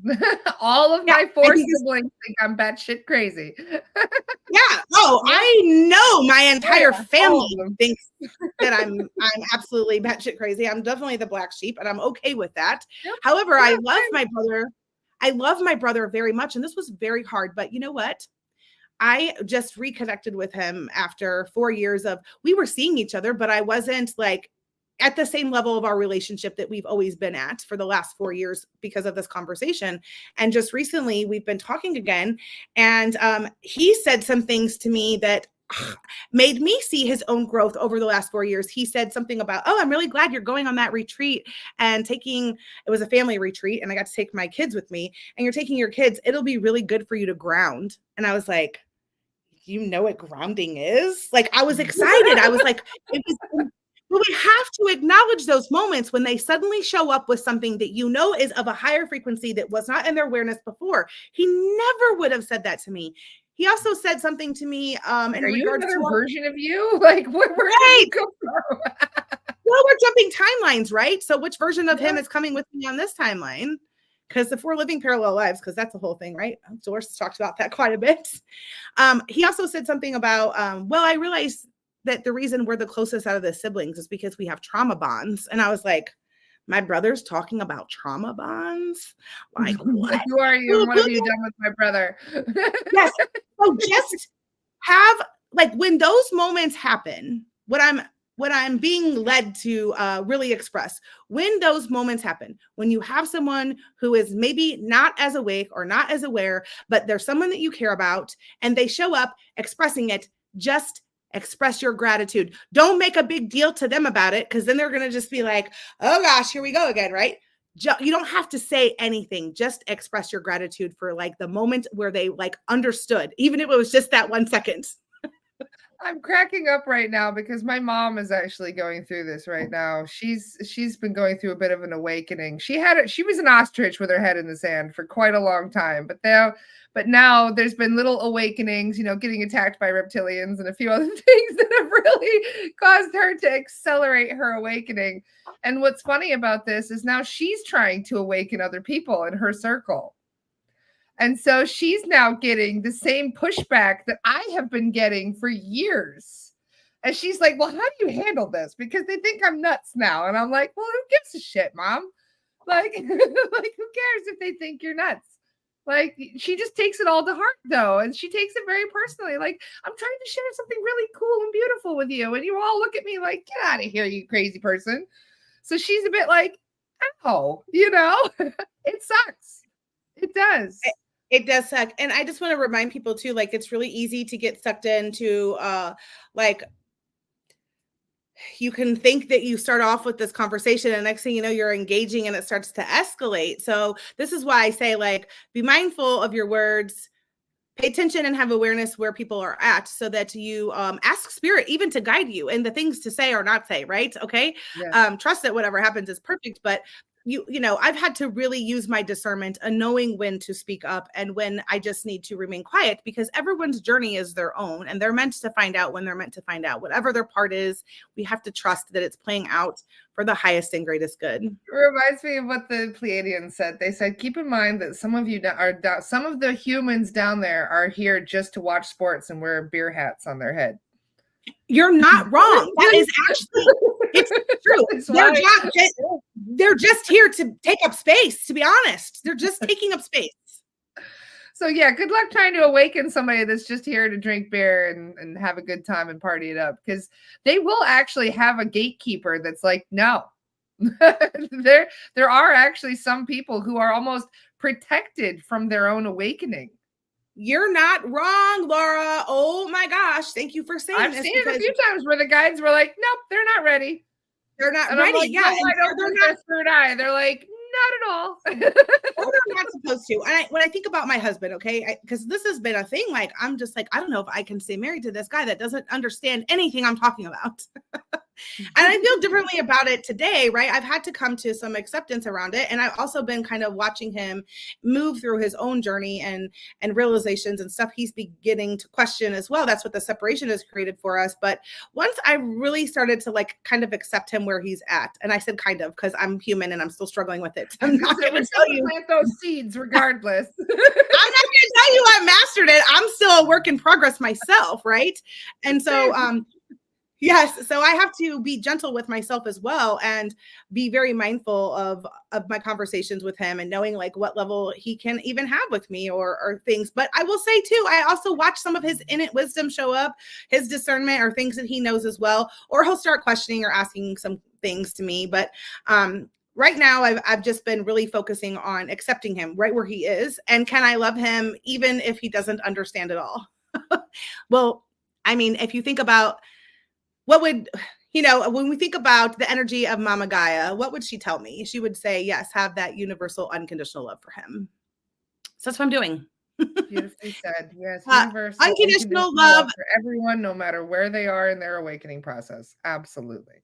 All of my 4 siblings think I'm batshit crazy. Yeah. Oh, I know my entire family thinks that I'm absolutely batshit crazy. I'm definitely the black sheep, and I'm okay with that. Yep. However, I love my brother. I love my brother very much, and this was very hard. But you know what? I just reconnected with him after 4 years of, we were seeing each other, but I wasn't like at the same level of our relationship that we've always been at for the last 4 years because of this conversation. And just recently we've been talking again, and he said some things to me that made me see his own growth over the last 4 years. He said something about, oh, I'm really glad you're going on that retreat and it was a family retreat, and I got to take my kids with me, and you're taking your kids. It'll be really good for you to ground. And I was like, you know what grounding is? Like, I was excited. I was like, well, we have to acknowledge those moments when they suddenly show up with something that you know is of a higher frequency that was not in their awareness before. He never would have said that to me. He also said something to me in regards to a version of you. Like, where did you come from? Well, we're jumping timelines, right? So which version of him is coming with me on this timeline? Because if we're living parallel lives, because that's the whole thing, right? Doris talked about that quite a bit. He also said something about, well, I realized that the reason we're the closest out of the siblings is because we have trauma bonds. And I was like, my brother's talking about trauma bonds? Like, what? Who are you? What have you done with my brother? Yes. So just have, like, when those moments happen, what I'm being led to really express, when those moments happen, when you have someone who is maybe not as awake or not as aware, but there's someone that you care about, and they show up expressing it, just express your gratitude. Don't make a big deal to them about it, because then they're going to just be like, oh gosh, here we go again, right? You don't have to say anything. Just express your gratitude for like the moment where they like understood, even if it was just that 1 second. I'm cracking up right now because my mom is actually going through this right now. She's been going through a bit of an awakening. She was an ostrich with her head in the sand for quite a long time, but now there's been little awakenings, getting attacked by reptilians and a few other things that have really caused her to accelerate her awakening. And what's funny about this is now she's trying to awaken other people in her circle. And so she's now getting the same pushback that I have been getting for years. And she's like, well, how do you handle this? Because they think I'm nuts now. And I'm like, well, who gives a shit, Mom? Like, who cares if they think you're nuts? Like, she just takes it all to heart, though. And she takes it very personally. Like, I'm trying to share something really cool and beautiful with you. And you all look at me like, get out of here, you crazy person. So she's a bit like, oh, it sucks. It does. It does suck. And I just want to remind people too, like, it's really easy to get sucked into, like, you can think that you start off with this conversation and next thing you know, you're engaging and it starts to escalate. So this is why I say, like, be mindful of your words, pay attention and have awareness where people are at so that you ask spirit even to guide you and the things to say or not say, right? Okay. Yeah. Trust that whatever happens is perfect, but I've had to really use my discernment and knowing when to speak up and when I just need to remain quiet, because everyone's journey is their own and they're meant to find out when they're meant to find out. Whatever their part is, we have to trust that it's playing out for the highest and greatest good. It reminds me of what the Pleiadians said. They said, keep in mind that some of the humans down there are here just to watch sports and wear beer hats on their head. You're not wrong. That is actually, it's true. They're just here to take up space, to be honest. They're just taking up space. So yeah, good luck trying to awaken somebody that's just here to drink beer and have a good time and party it up, because they will actually have a gatekeeper that's like, no. There are actually some people who are almost protected from their own awakening. You're not wrong, Laura. Oh my gosh. Thank you for saying this. I've seen it a few times where the guides were like, nope, they're not ready. They're not ready. Like, yeah. No, they're not. Third eye. They're like, not at all. Or they're not supposed to. And when I think about my husband, okay, because this has been a thing, like, I'm just like, I don't know if I can stay married to this guy that doesn't understand anything I'm talking about. And I feel differently about it today, right? I've had to come to some acceptance around it. And I've also been kind of watching him move through his own journey and realizations and stuff he's beginning to question as well. That's what the separation has created for us. But once I really started to like kind of accept him where he's at, and I said kind of because I'm human and I'm still struggling with it. So I'm not going to tell you plant those seeds regardless. I'm not going to tell you I mastered it. I'm still a work in progress myself, right? And so yes. So I have to be gentle with myself as well and be very mindful of my conversations with him and knowing like what level he can even have with me or things. But I will say too, I also watch some of his innate wisdom show up, his discernment or things that he knows as well, or he'll start questioning or asking some things to me. But right now I've just been really focusing on accepting him right where he is. And can I love him even if he doesn't understand it all? Well, I mean, if you think about what would, when we think about the energy of Mama Gaia, what would she tell me? She would say, yes, have that universal unconditional love for him. So that's what I'm doing. Beautifully said. Yes, universal unconditional love for everyone, no matter where they are in their awakening process. Absolutely.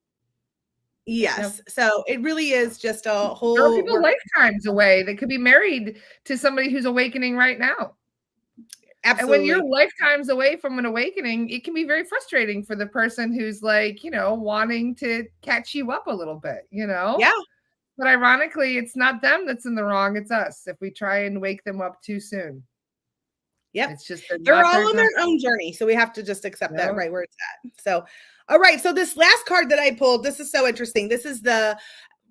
Yes. Yep. So it really is just a whole. There are people lifetimes away that could be married to somebody who's awakening right now. Absolutely. And when you're lifetimes away from an awakening, it can be very frustrating for the person who's like, wanting to catch you up a little bit, Yeah. But ironically, it's not them that's in the wrong. It's us if we try and wake them up too soon. Yep. It's just they're all on their own journey. So we have to just accept that right where it's at. So, all right. So this last card that I pulled, this is so interesting. This is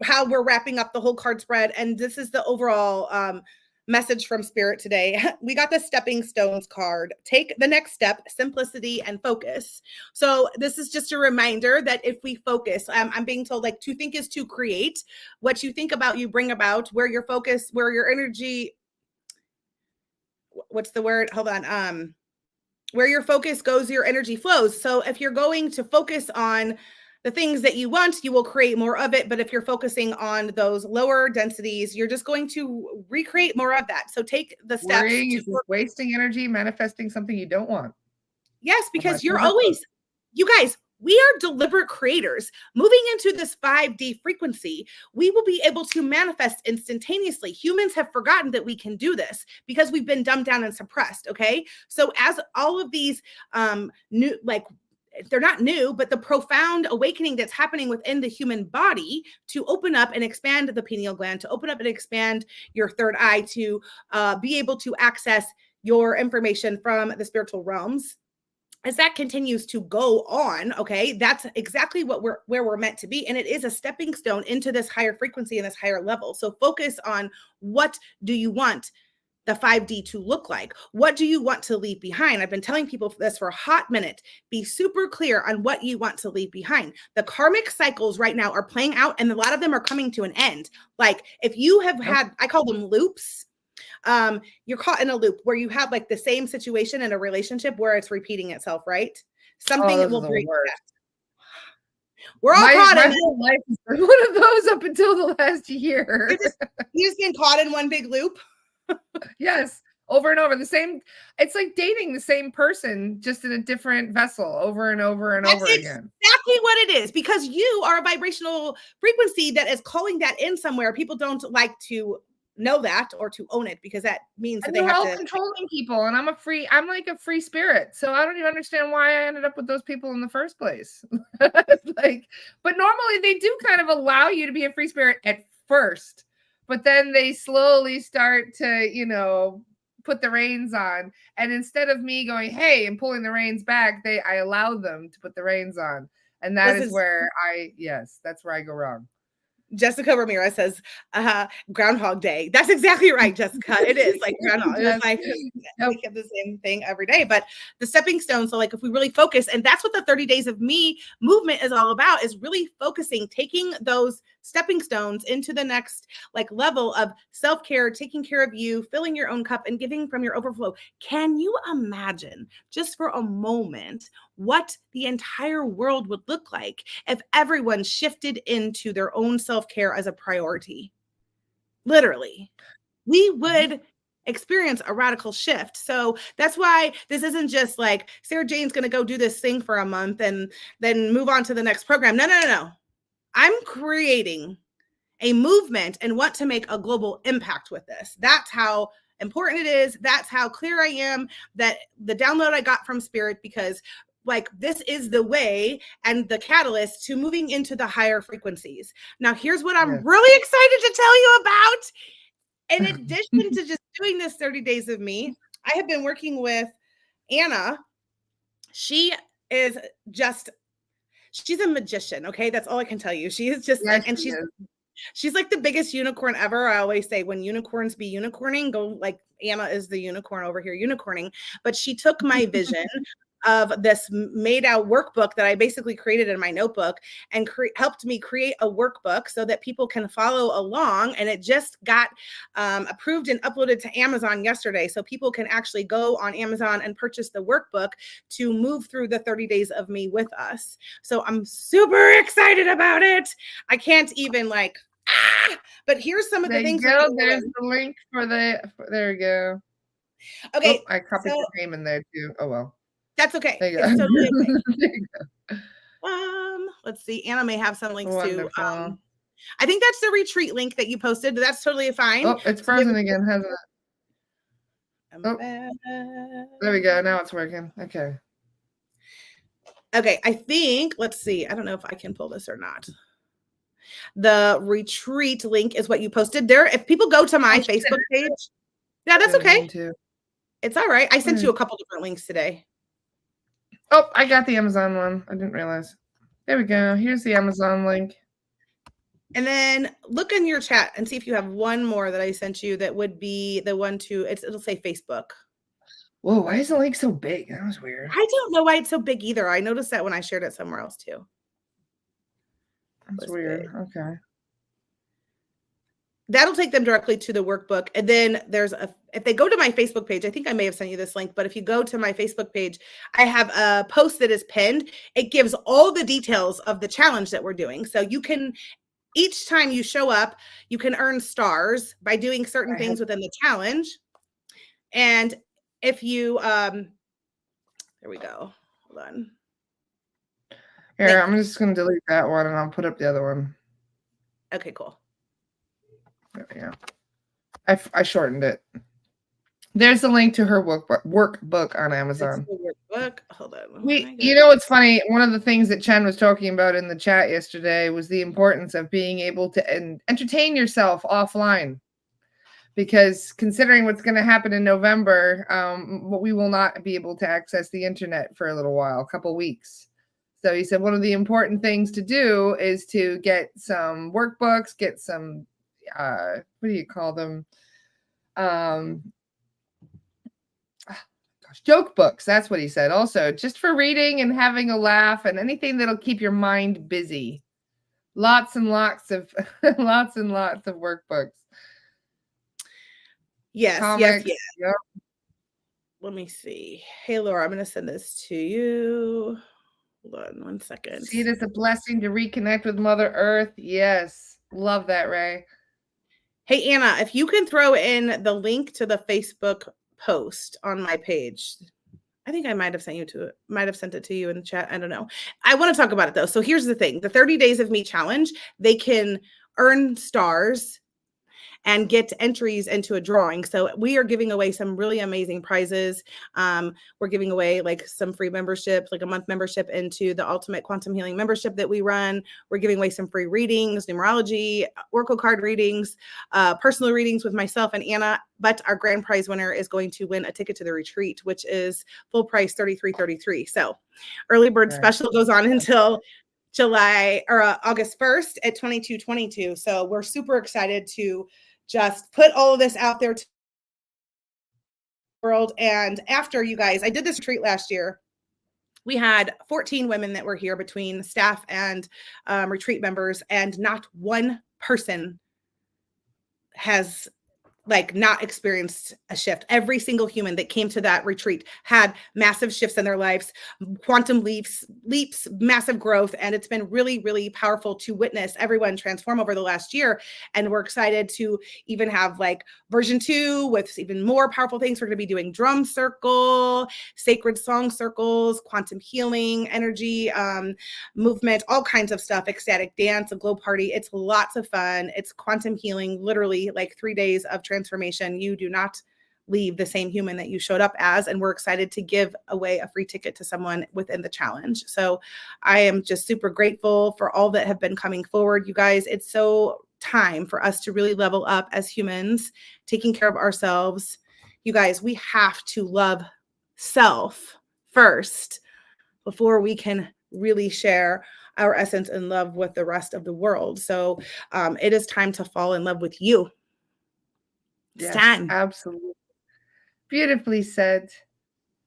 how we're wrapping up the whole card spread. And this is the overall message from Spirit today. We got the Stepping Stones card. Take the next step, simplicity and focus. So this is just a reminder that if we focus, I'm being told like to think is to create. What you think about, you bring about. Where your focus, where your energy, what's the word? Hold on. Where your focus goes, your energy flows. So if you're going to focus on the things that you want, you will create more of it. But if you're focusing on those lower densities, you're just going to recreate more of that. So take the steps. Worrying is wasting energy, manifesting something you don't want. Yes, because you're always you guys, we are deliberate creators. Moving into this 5D frequency, we will be able to manifest instantaneously. Humans have forgotten that we can do this because we've been dumbed down and suppressed, okay? So as all of these new, like, they're not new, but the profound awakening that's happening within the human body to open up and expand the pineal gland, to open up and expand your third eye, to be able to access your information from the spiritual realms. As that continues to go on, okay, that's exactly where we're meant to be. And it is a stepping stone into this higher frequency and this higher level. So focus on, what do you want the 5D to look like? What do you want to leave behind? I've been telling people this for a hot minute. Be super clear on what you want to leave behind. The karmic cycles right now are playing out, and a lot of them are coming to an end. Like, if you have had, I call them loops, you're caught in a loop where you have like the same situation in a relationship where it's repeating itself, right? Something will break that. We're all caught in whole life is one of those up until the last year. You just been caught in one big loop. Yes, over and over. The same, it's like dating the same person, just in a different vessel over and over and over again. Exactly what it is, because you are a vibrational frequency that is calling that in somewhere. People don't like to know that or to own it, because that means that they have to controlling people, and I'm like a free spirit, so I don't even understand why I ended up with those people in the first place. Like, but normally they do kind of allow you to be a free spirit at first, but then they slowly start to, you know, put the reins on, and instead of me going, hey, and pulling the reins back, I allow them to put the reins on, and that's where I go wrong. Jessica Ramirez says, Groundhog Day. That's exactly right, Jessica. It is like Groundhog. It's like we get the same thing every day. But the stepping stone, so like if we really focus, and that's what the 30 Days of Me movement is all about, is really focusing, taking those stepping stones into the next like level of self-care, taking care of you, filling your own cup, and giving from your overflow. Can you imagine, just for a moment, what the entire world would look like if everyone shifted into their own self-care as a priority? Literally, we would experience a radical shift. So that's why this isn't just like SarahJane's going to go do this thing for a month and then move on to the next program. No. I'm creating a movement and want to make a global impact with this. That's how important it is. That's how clear I am, that the download I got from Spirit, because like this is the way and the catalyst to moving into the higher frequencies. Now, here's what I'm really excited to tell you about. In addition to just doing this 30 Days of Me, I have been working with Anna. She is just, she's a magician. Okay. That's all I can tell you. She is just like, and she's like the biggest unicorn ever. I always say, when unicorns be unicorning, go like Anna is the unicorn over here unicorning. But she took my vision of this made out workbook that I basically created in my notebook and helped me create a workbook so that people can follow along. And it just got approved and uploaded to Amazon yesterday. So people can actually go on Amazon and purchase the workbook to move through the 30 Days of Me with us. So I'm super excited about it. I can't even like, but here's some of the things. There's the link for there we go. Okay. I copied your name in there too. Oh, well. That's okay. It's totally okay. Let's see. Anna may have some links too. I think that's the retreat link that you posted. That's totally fine. Oh, it's frozen again, hasn't it? Oh, there we go. Now it's working. Okay. Okay. I think, let's see. I don't know if I can pull this or not. The retreat link is what you posted there. If people go to my Facebook page, yeah, that's okay. It's all right. I sent you a couple different links today. Oh, I got the Amazon one. I didn't realize. There we go. Here's the Amazon link. And then look in your chat and see if you have one more that I sent you that would be the one to, it'll say Facebook. Whoa, why is the link so big? That was weird. I don't know why it's so big either. I noticed that when I shared it somewhere else too. That's weird. Big. Okay. That'll take them directly to the workbook. And then if they go to my Facebook page, I think I may have sent you this link, but if you go to my Facebook page, I have a post that is pinned. It gives all the details of the challenge that we're doing. So you can, each time you show up, you can earn stars by doing certain things within the challenge. And if you, there we go. Hold on. Here, I'm just going to delete that one and I'll put up the other one. Okay, cool. Yeah. I shortened it. There's a link to her workbook on Amazon. Workbook. Hold on. It's funny. One of the things that Chen was talking about in the chat yesterday was the importance of being able to entertain yourself offline. Because considering what's going to happen in November, we will not be able to access the internet for a little while, a couple weeks. So he said one of the important things to do is to get some workbooks, get some, what do you call them? Joke books. That's what he said. Also, just for reading and having a laugh and anything that'll keep your mind busy. Lots and lots of lots and lots of workbooks. Yes, comics. yes. Yep. Let me see. Hey, Laura, I'm going to send this to you. Hold on 1 second. See it as a blessing to reconnect with Mother Earth. Yes. Love that, Ray. Hey, Anna, if you can throw in the link to the Facebook post on my page. I think I might have sent it to you in the chat. I don't know. I want to talk about it though. So here's the thing. The 30 Days of Me challenge, they can earn stars and get entries into a drawing. So we are giving away some really amazing prizes. We're giving away like some free memberships, like a month membership into the Ultimate Quantum Healing membership that we run. We're giving away some free readings, numerology, oracle card readings, personal readings with myself and Anna. But our grand prize winner is going to win a ticket to the retreat, which is full price $33.33. So early bird special goes on until July or August 1st at $22.22. So we're super excited to just put all of this out there to the world. And after you guys, I did this retreat last year. We had 14 women that were here between staff and retreat members, and not one person has not experienced a shift. Every single human that came to that retreat had massive shifts in their lives, quantum leaps, massive growth. And it's been really, really powerful to witness everyone transform over the last year. And we're excited to even have version 2 with even more powerful things. We're going to be doing drum circle, sacred song circles, quantum healing, energy, movement, all kinds of stuff, ecstatic dance, a glow party. It's lots of fun. It's quantum healing, literally 3 days of transformation. You do not leave the same human that you showed up as. And we're excited to give away a free ticket to someone within the challenge. So I am just super grateful for all that have been coming forward. You guys, it's so time for us to really level up as humans, taking care of ourselves. You guys, we have to love self first before we can really share our essence and love with the rest of the world. So it is time to fall in love with you. It's time. Absolutely. Beautifully said.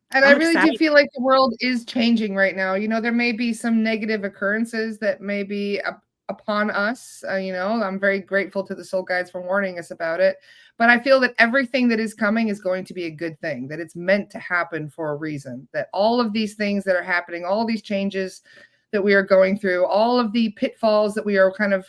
And I really do feel like the world is changing right now. There may be some negative occurrences that may be upon us. I'm very grateful to the soul guides for warning us about it. But I feel that everything that is coming is going to be a good thing, that it's meant to happen for a reason, that all of these things that are happening, all these changes that we are going through, all of the pitfalls that we are kind of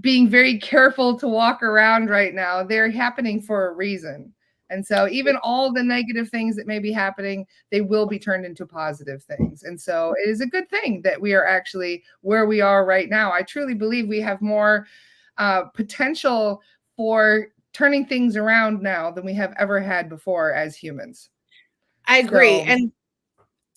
being very careful to walk around right now, they're happening for a reason. And so even all the negative things that may be happening, they will be turned into positive things. And so it is a good thing that we are actually where we are right now. I truly believe we have more potential for turning things around now than we have ever had before as humans. I agree. And,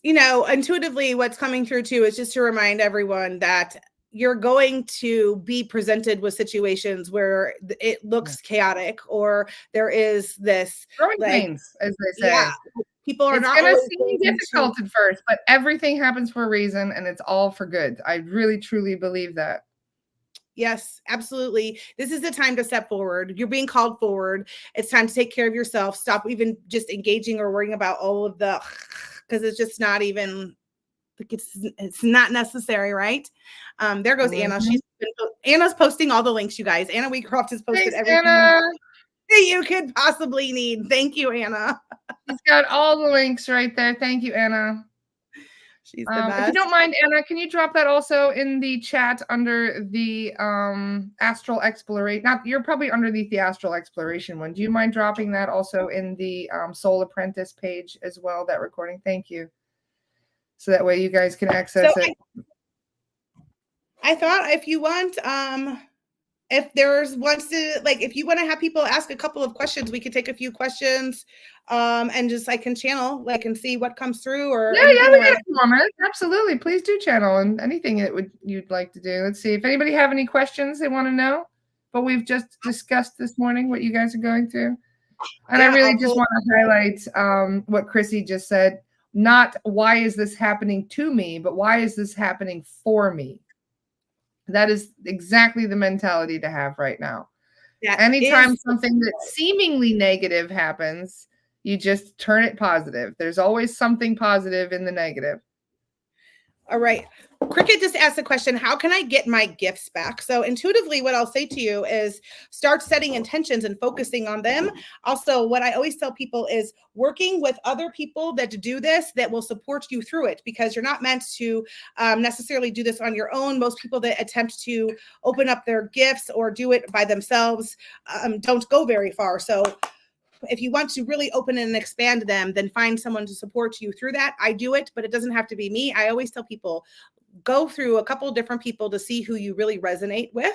intuitively what's coming through too is just to remind everyone that you're going to be presented with situations where it looks chaotic, or there is this growing pains, as they say. Yeah, people are not going to seem difficult at first, but everything happens for a reason, and it's all for good. I really, truly believe that. Yes, absolutely. This is the time to step forward. You're being called forward. It's time to take care of yourself. Stop even just engaging or worrying about all of the, because it's just not even. It's not necessary, right? There goes Anna. Anna's posting all the links, you guys. Anna Wheatcroft has posted everything that you could possibly need. Thank you, Anna. She's got all the links right there. Thank you, Anna. She's the best. If you don't mind, Anna, can you drop that also in the chat under the astral exploration? You're probably underneath the astral exploration one. Do you mind dropping that also in the Soul Apprentice page as well, that recording? Thank you. So that way you guys can access it. I thought if you want, if there's wants to, like, if you want to have people ask a couple of questions, we could take a few questions, and just I can channel, like, and see what comes through or Yeah, anything we around. got a moment. Absolutely. Please do channel and anything you'd like to do. Let's see if anybody have any questions they want to know. But we've just discussed this morning what you guys are going through. And Yeah, I really just want to highlight what Chrissy just said. Not why is this happening to me, but why is this happening for me? That is exactly the mentality to have right now. Anytime something that's seemingly negative happens, you just turn it positive. There's always something positive in the negative. All right. Cricket just asked the question, how can I get my gifts back? So intuitively, what I'll say to you is start setting intentions and focusing on them. Also, what I always tell people is working with other people that do this, that will support you through it, because you're not meant to necessarily do this on your own. Most people that attempt to open up their gifts or do it by themselves don't go very far. So if you want to really open and expand them, then find someone to support you through that. I do it, but it doesn't have to be me. I always tell people, go through a couple of different people to see who you really resonate with.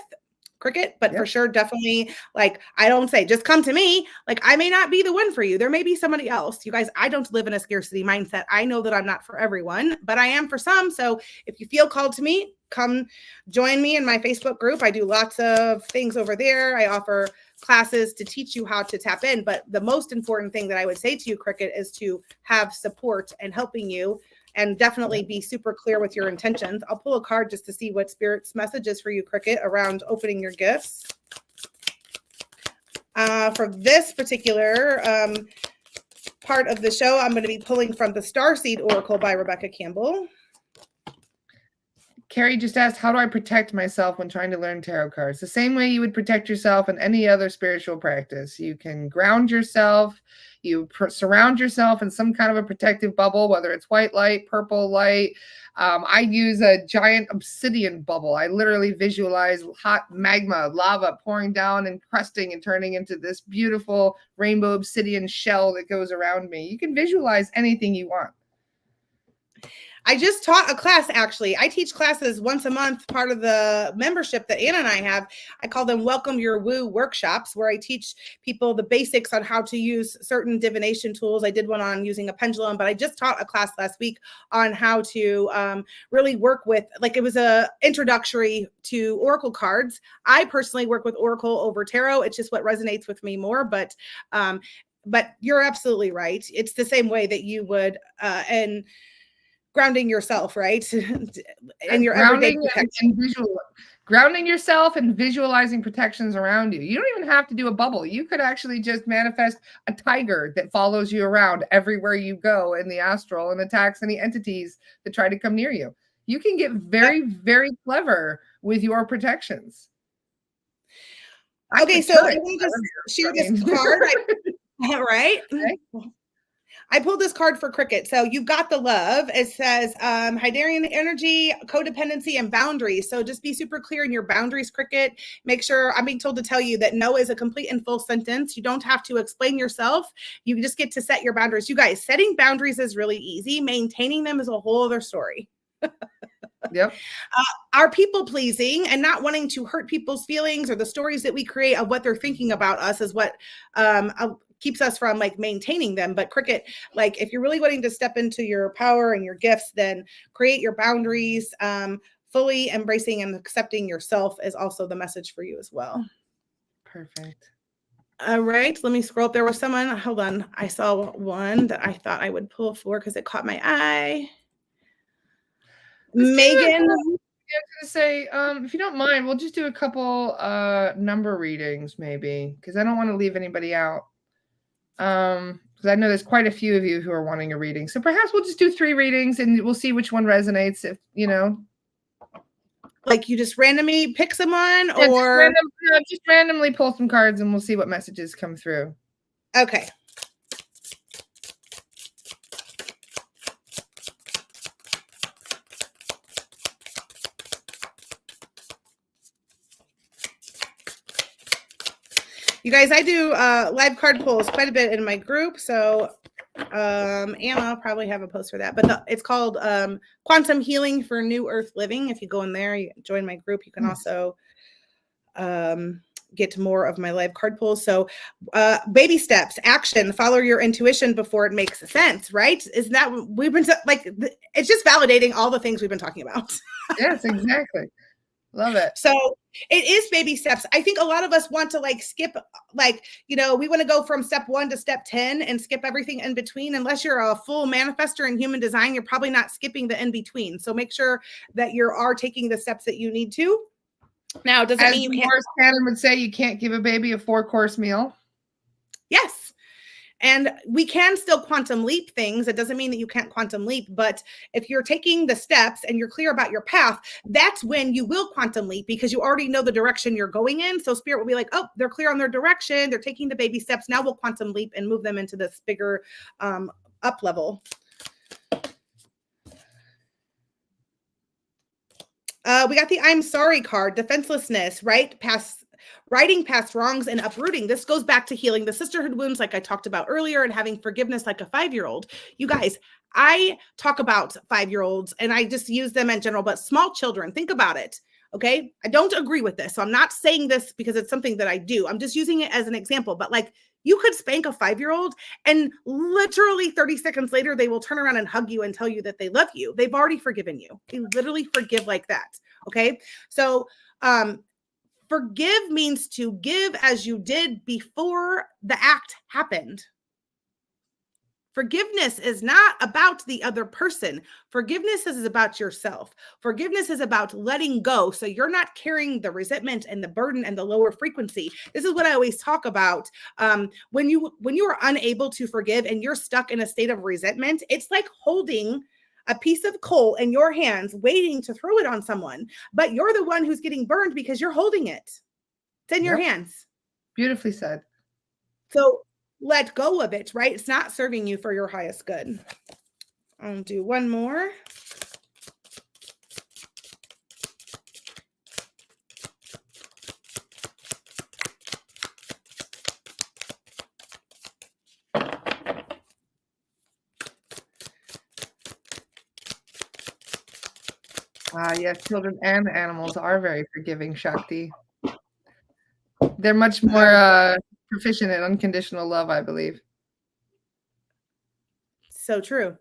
Cricket, but for sure, definitely, like, I don't say just come to me. Like, I may not be the one for you. There may be somebody else. You guys, I don't live in a scarcity mindset. I know that I'm not for everyone, but I am for some. So if you feel called to me, come join me in my Facebook group. I do lots of things over there. I offer classes to teach you how to tap in. But the most important thing that I would say to you, Cricket, is to have support and helping you, and definitely be super clear with your intentions. I'll pull a card just to see what Spirit's message is for you, Cricket, around opening your gifts. For this particular part of the show, I'm going to be pulling from the Starseed Oracle by Rebecca Campbell. Carrie just asked, how do I protect myself when trying to learn tarot cards? The same way you would protect yourself in any other spiritual practice. You can ground yourself. You surround yourself in some kind of a protective bubble, whether it's white light, purple light. I use a giant obsidian bubble. I literally visualize hot magma, lava pouring down and crusting and turning into this beautiful rainbow obsidian shell that goes around me. You can visualize anything you want. I just taught a class, actually. I teach classes once a month, part of the membership that Anna and I have. I call them Welcome Your Woo workshops, where I teach people the basics on how to use certain divination tools. I did one on using a pendulum, but I just taught a class last week on how to really work with, like, it was a introductory to Oracle cards. I personally work with Oracle over Tarot. It's just what resonates with me more, but you're absolutely right. It's the same way that you would, and grounding yourself, right? And your everyday protection. Grounding yourself and visualizing protections around you. You don't even have to do a bubble. You could actually just manifest a tiger that follows you around everywhere you go in the astral and attacks any entities that try to come near you. You can get very, very clever with your protections. Okay, so I'm going to just share this card. Right? Okay. I pulled this card for Cricket. So you've got the love. It says Hydarian energy, codependency, and boundaries. So just be super clear in your boundaries, Cricket. Make sure, I'm being told to tell you that no is a complete and full sentence. You don't have to explain yourself. You just get to set your boundaries. You guys, setting boundaries is really easy. Maintaining them is a whole other story. Yep. Our people pleasing and not wanting to hurt people's feelings, or the stories that we create of what they're thinking about us, is what keeps us from, like, maintaining them. But Cricket, like, if you're really wanting to step into your power and your gifts, then create your boundaries. Fully embracing and accepting yourself is also the message for you as well. Perfect. All right, let me scroll up. There was someone, hold on. I saw one that I thought I would pull for because it caught my eye. Megan. I was going to say, if you don't mind, we'll just do a couple number readings, maybe, because I don't want to leave anybody out. Because I know there's quite a few of you who are wanting a reading. So perhaps we'll just do 3 readings and we'll see which one resonates. If you know, like, you just randomly pick someone, or just randomly pull some cards and we'll see what messages come through. Okay. You guys, I do live card pulls quite a bit in my group, so Anna will probably have a post for that, but it's called Quantum Healing for New Earth Living. If you go in there, you join my group, you can also get more of my live card pulls. So baby steps, action, follow your intuition before it makes sense, right? Isn't that we've been like, it's just validating all the things we've been talking about. Yes, exactly. Love it. So it is baby steps. I think a lot of us want to like skip, like, you know, we want to go from step 1 to step 10 and skip everything in between. Unless you're a full manifestor in human design, you're probably not skipping the in between. So make sure that you are taking the steps that you need to. Now, does it mean you can't? Morris Cannon would say, you can't give a baby a 4-course meal. Yes. And we can still quantum leap things. It doesn't mean that you can't quantum leap, but if you're taking the steps and you're clear about your path, that's when you will quantum leap, because you already know the direction you're going in. So spirit will be like, oh, they're clear on their direction. They're taking the baby steps. Now we'll quantum leap and move them into this bigger up level. We got the I'm sorry card, defenselessness, right? Writing past wrongs and uprooting. This goes back to healing the sisterhood wounds, like I talked about earlier, and having forgiveness like a 5-year-old. You guys, I talk about 5-year-olds and I just use them in general, but small children, think about it. Okay. I don't agree with this. So I'm not saying this because it's something that I do. I'm just using it as an example, but like, you could spank a 5-year-old and literally 30 seconds later, they will turn around and hug you and tell you that they love you. They've already forgiven you. They literally forgive like that. Okay. So, forgive means to give as you did before the act happened. Forgiveness is not about the other person. Forgiveness is about yourself. Forgiveness is about letting go. So you're not carrying the resentment and the burden and the lower frequency. This is what I always talk about. When you are unable to forgive and you're stuck in a state of resentment, it's like holding a piece of coal in your hands, waiting to throw it on someone, but you're the one who's getting burned because you're holding it. It's in your hands. Beautifully said. So let go of it, right? It's not serving you for your highest good. I'll do one more. Yes, children and animals are very forgiving, Shakti. They're much more proficient in unconditional love, I believe. So true.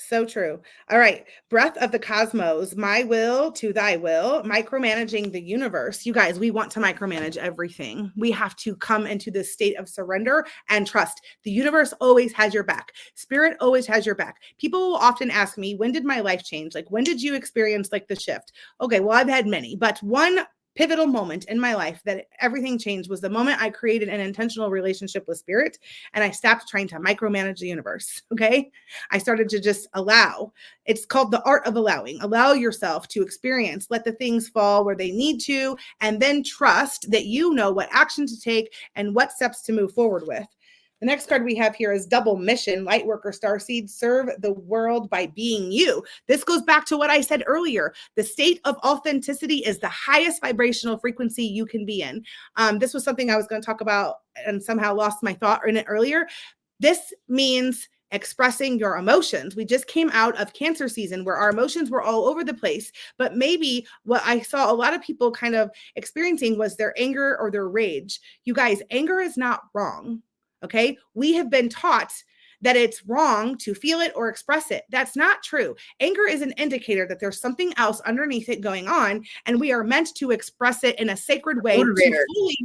So true. All right. Breath of the cosmos, my will to thy will, micromanaging the universe. You guys, we want to micromanage everything. We have to come into this state of surrender and trust. The universe always has your back. Spirit always has your back. People will often ask me, when did my life change? Like, when did you experience like the shift? Okay, well, I've had many, but one pivotal moment in my life that everything changed was the moment I created an intentional relationship with spirit and I stopped trying to micromanage the universe. Okay. I started to just allow. It's called the art of allowing. Allow yourself to experience, let the things fall where they need to, and then trust that you know what action to take and what steps to move forward with. The next card we have here is double mission, Lightworker Starseed, serve the world by being you. This goes back to what I said earlier. The state of authenticity is the highest vibrational frequency you can be in. This was something I was going to talk about and somehow lost my thought in it earlier. This means expressing your emotions. We just came out of Cancer season where our emotions were all over the place, but maybe what I saw a lot of people kind of experiencing was their anger or their rage. You guys, anger is not wrong. Okay. We have been taught that it's wrong to feel it or express it. That's not true. Anger is an indicator that there's something else underneath it going on, and we are meant to express it in a sacred way to fully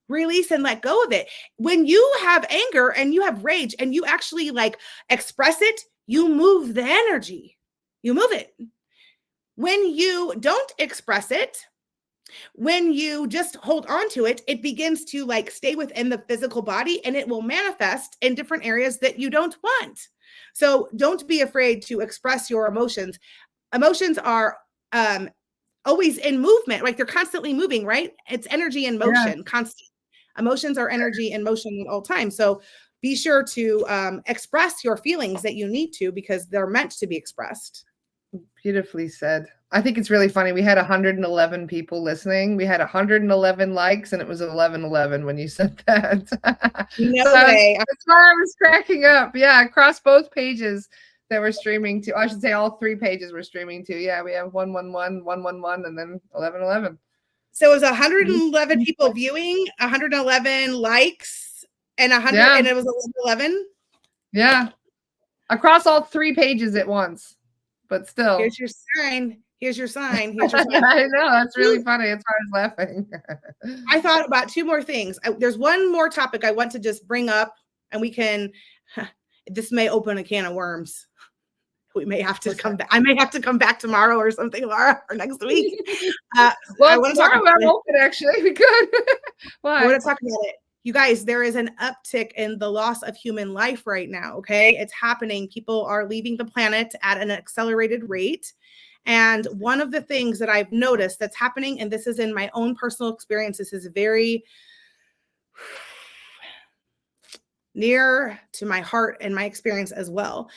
release and let go of it. When you have anger and you have rage and you actually like express it, you move the energy. You move it. When you don't express it, when you just hold on to it, it begins to like stay within the physical body and it will manifest in different areas that you don't want. So don't be afraid to express your emotions. Emotions are always in movement, like they're constantly moving, right? It's energy in motion, constant. Emotions are energy in motion at all times. So be sure to express your feelings that you need to, because they're meant to be expressed. Beautifully said. I think it's really funny. We had 111 people listening. We had 111 likes, and it was 11:11 when you said that. No way. That's why I was cracking up. Yeah, across both pages that we're streaming to. I should say all 3 pages we're streaming to. Yeah, we have 111, 111, and then 11:11. So it was 111 people viewing, 111 likes, and 100, Yeah. and it was 11:11. Yeah, across all 3 pages at once. But still, here's your sign. Here's your sign. Here's your sign. I know, that's really funny. That's why I was laughing. I thought about 2 more things. There's one more topic I want to just bring up, and we can. This may open a can of worms. We may have to come back. I may have to come back tomorrow or something, Laura, or next week. Well, I want to talk about it. Open, actually, we could. Why? I want to talk about it. You guys, there is an uptick in the loss of human life right now. Okay, it's happening. People are leaving the planet at an accelerated rate. And one of the things that I've noticed that's happening, and this is in my own personal experience, this is very near to my heart and my experience as well.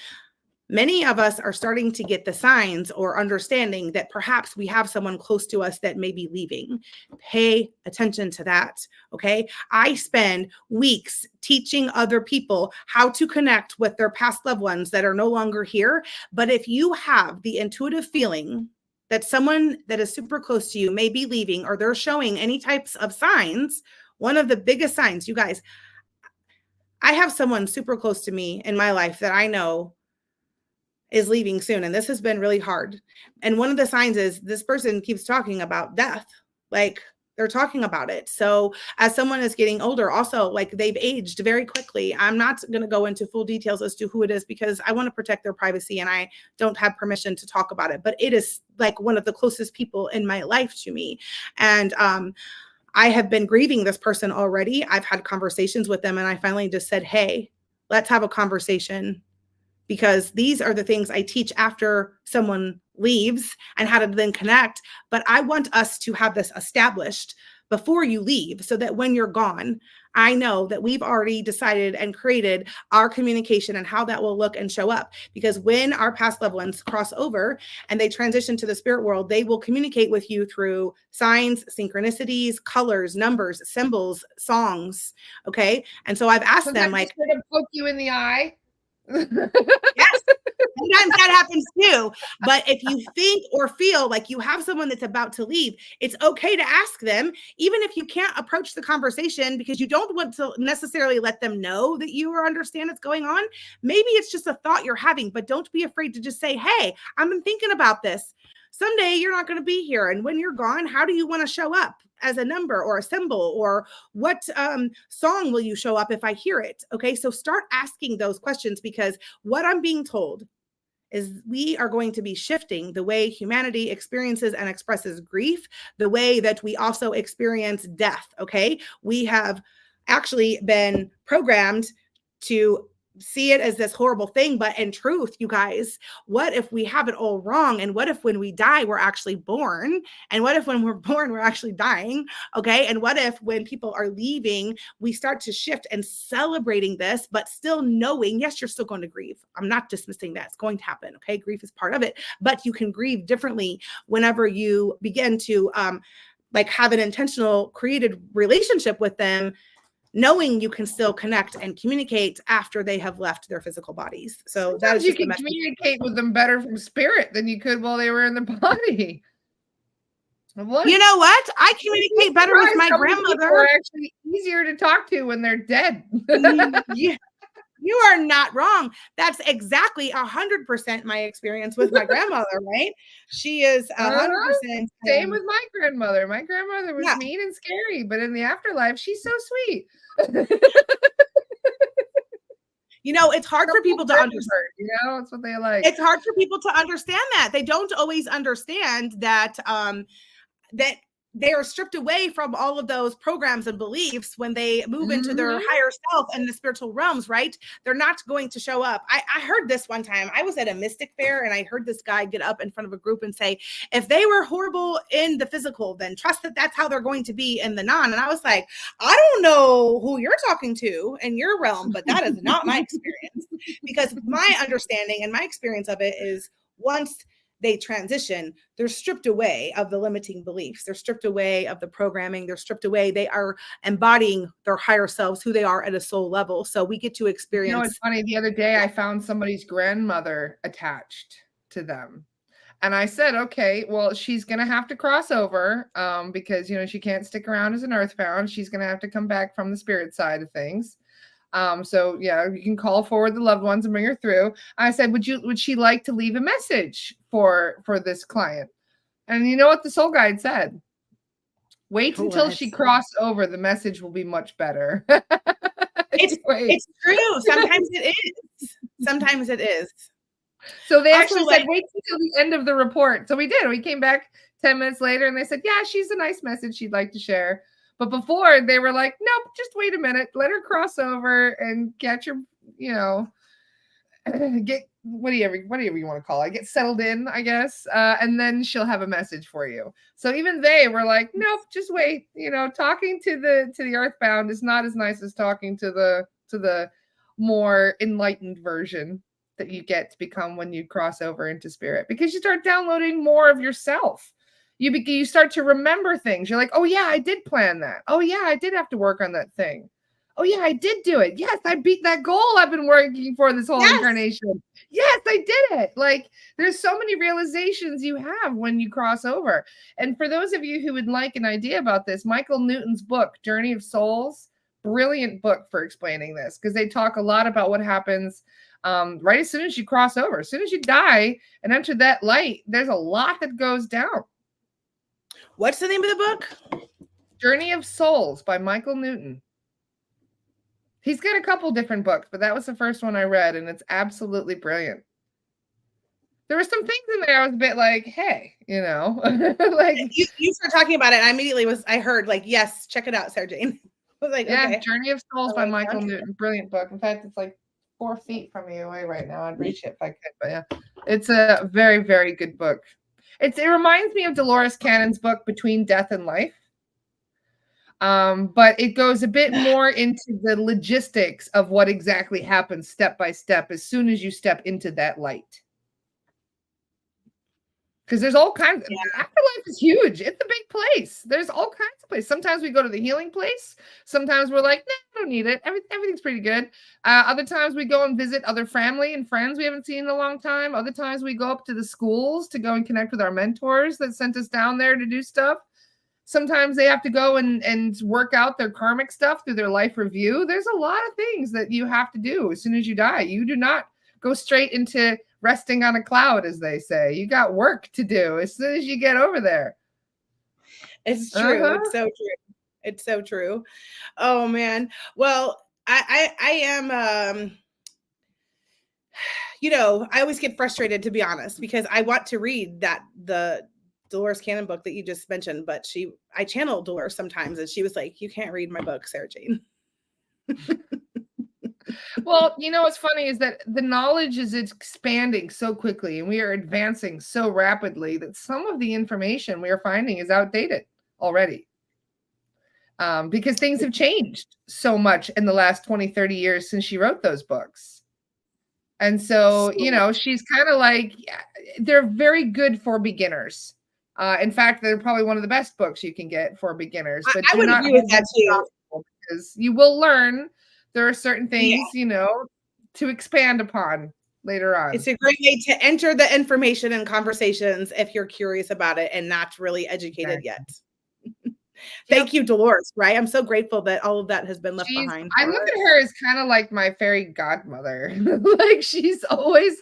Many of us are starting to get the signs or understanding that perhaps we have someone close to us that may be leaving. Pay attention to that, okay? I spend weeks teaching other people how to connect with their past loved ones that are no longer here. But if you have the intuitive feeling that someone that is super close to you may be leaving, or they're showing any types of signs, one of the biggest signs, you guys, I have someone super close to me in my life that I know is leaving soon. And this has been really hard. And one of the signs is this person keeps talking about death. Like, they're talking about it. So as someone is getting older, also, like, they've aged very quickly. I'm not going to go into full details as to who it is because I want to protect their privacy and I don't have permission to talk about it. But it is like one of the closest people in my life to me. And I have been grieving this person already. I've had conversations with them and I finally just said, hey, let's have a conversation. Because these are the things I teach after someone leaves and how to then connect. But I want us to have this established before you leave so that when you're gone, I know that we've already decided and created our communication and how that will look and show up. Because when our past loved ones cross over and they transition to the spirit world, they will communicate with you through signs, synchronicities, colors, numbers, symbols, songs. Okay. And so I've asked them, like, poke you in the eye. Yes, sometimes that happens too. But if you think or feel like you have someone that's about to leave, it's okay to ask them, even if you can't approach the conversation because you don't want to necessarily let them know that you understand what's going on. Maybe it's just a thought you're having, but don't be afraid to just say, hey, I've been thinking about this. Someday you're not going to be here. And when you're gone, how do you want to show up as a number or a symbol, or what song will you show up if I hear it? Okay, so start asking those questions, because what I'm being told is we are going to be shifting the way humanity experiences and expresses grief, the way that we also experience death. Okay, we have actually been programmed to see it as this horrible thing. But in truth, you guys, what if we have it all wrong? And what if when we die, we're actually born? And what if when we're born, we're actually dying? Okay. And what if when people are leaving, we start to shift and celebrating this, but still knowing, yes, you're still going to grieve. I'm not dismissing that. It's going to happen. Okay. Grief is part of it, but you can grieve differently whenever you begin to like have an intentional created relationship with them, knowing you can still connect and communicate after they have left their physical bodies. So that is, you can communicate with them better from spirit than you could while they were in the body. What? You know what? I communicate better with my grandmother. Are actually easier to talk to when they're dead. Yeah. You are not wrong. That's exactly 100% my experience with my grandmother, right? She is 100%. Same with my grandmother. My grandmother was mean and scary, but in the afterlife, she's so sweet. You know, it's hard for people to understand. You know, it's what they like. It's hard for people to understand that. They don't always understand that that they are stripped away from all of those programs and beliefs when they move into their higher self and the spiritual realms, right? They're not going to show up. I heard this one time. I was at a mystic fair and I heard this guy get up in front of a group and say, if they were horrible in the physical, then trust that that's how they're going to be in the non. And I was like, I don't know who you're talking to in your realm, but that is not my experience. Because my understanding and my experience of it is once they transition, they're stripped away of the limiting beliefs. They're stripped away of the programming. They're stripped away. They are embodying their higher selves, who they are at a soul level. So we get to experience. You know, it's funny. The other day I found somebody's grandmother attached to them. And I said, okay, well, she's going to have to cross over because, you know, she can't stick around as an earthbound. She's going to have to come back from the spirit side of things. So yeah, you can call forward the loved ones and bring her through. I said, would she like to leave a message for this client? And you know what the soul guide said? Wait until she crossed over. The message will be much better. It's true. Sometimes it is. Sometimes it is. So they actually said, wait until the end of the report. So we did. We came back 10 minutes later and they said, yeah, she's a nice message she'd like to share. But before they were like, nope, just wait a minute. Let her cross over and get your, you know, get whatever you want to call it. Get settled in, I guess. And then she'll have a message for you. So even they were like, nope, just wait. You know, talking to the earthbound is not as nice as talking to the more enlightened version that you get to become when you cross over into spirit, because you start downloading more of yourself. You start to remember things. You're like, oh yeah, I did plan that. Oh yeah, I did have to work on that thing. Oh yeah, I did do it. Yes, I beat that goal I've been working for this whole incarnation. Yes, I did it. Like, there's so many realizations you have when you cross over. And for those of you who would like an idea about this, Michael Newton's book, Journey of Souls, brilliant book for explaining this, because they talk a lot about what happens right as soon as you cross over. As soon as you die and enter that light, there's a lot that goes down. What's the name of the book? Journey of Souls by Michael Newton. He's got a couple different books, but that was the first one I read, and it's absolutely brilliant. There were some things in there I was a bit like, hey, you know, like you started talking about it, and I immediately I heard like, yes, check it out, SarahJane. I was like, yeah, okay. Journey of Souls by Michael Newton, brilliant book. In fact, it's like 4 feet from me away right now. I'd reach it if I could, but yeah, it's a very, very good book. It reminds me of Dolores Cannon's book, Between Death and Life. But it goes a bit more into the logistics of what exactly happens step by step as soon as you step into that light. Because there's all kinds of, afterlife is huge. It's a big place. There's all kinds of places. Sometimes we go to the healing place. Sometimes we're like, nah, I don't need it. Everything's pretty good. Other times we go and visit other family and friends we haven't seen in a long time. Other times we go up to the schools to go and connect with our mentors that sent us down there to do stuff. Sometimes they have to go and work out their karmic stuff through their life review. There's a lot of things that you have to do as soon as you die. You do not go straight into resting on a cloud, as they say. You got work to do as soon as you get over there. It's true. It's so true. It's so true. Oh man. Well, I am you know, I always get frustrated, to be honest, because I want to read the Dolores Cannon book that you just mentioned, but I channel Dolores sometimes, and she was like, you can't read my book, SarahJane. Well, you know, what's funny is that the knowledge is expanding so quickly, and we are advancing so rapidly that some of the information we are finding is outdated already. Because things have changed so much in the last 20, 30 years since she wrote those books. And so, you know, she's kind of like, they're very good for beginners. In fact, they're probably one of the best books you can get for beginners. But I would agree with that too. Because you will learn there are certain things, you know, to expand upon later on. It's a great way to enter the information and conversations if you're curious about it and not really educated yet. Thank you, Dolores, right? I'm so grateful that all of that has been left behind. I look at her as kind of like my fairy godmother. Like, she's always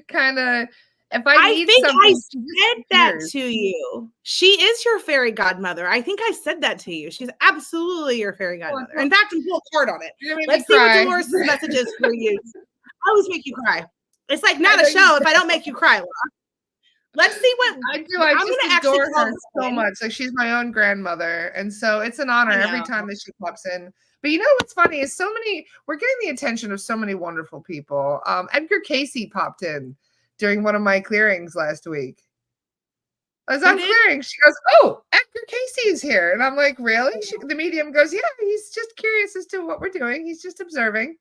kind of, if I need something. I said that to you. She is your fairy godmother. I think I said that to you. She's absolutely your fairy godmother. In fact, I'm full card on it. Let's see what Dolores' message is for you. I always make you cry. It's like not a show if I don't make you cry, Laura. Let's see what I do. I just adore her so much. Like, she's my own grandmother. And so it's an honor every time that she pops in. But you know what's funny is we're getting the attention of so many wonderful people. Edgar Casey popped in during one of my clearings last week. As I'm clearing, she goes, oh, Edgar Casey is here. And I'm like, really? The medium goes, yeah, he's just curious as to what we're doing. He's just observing.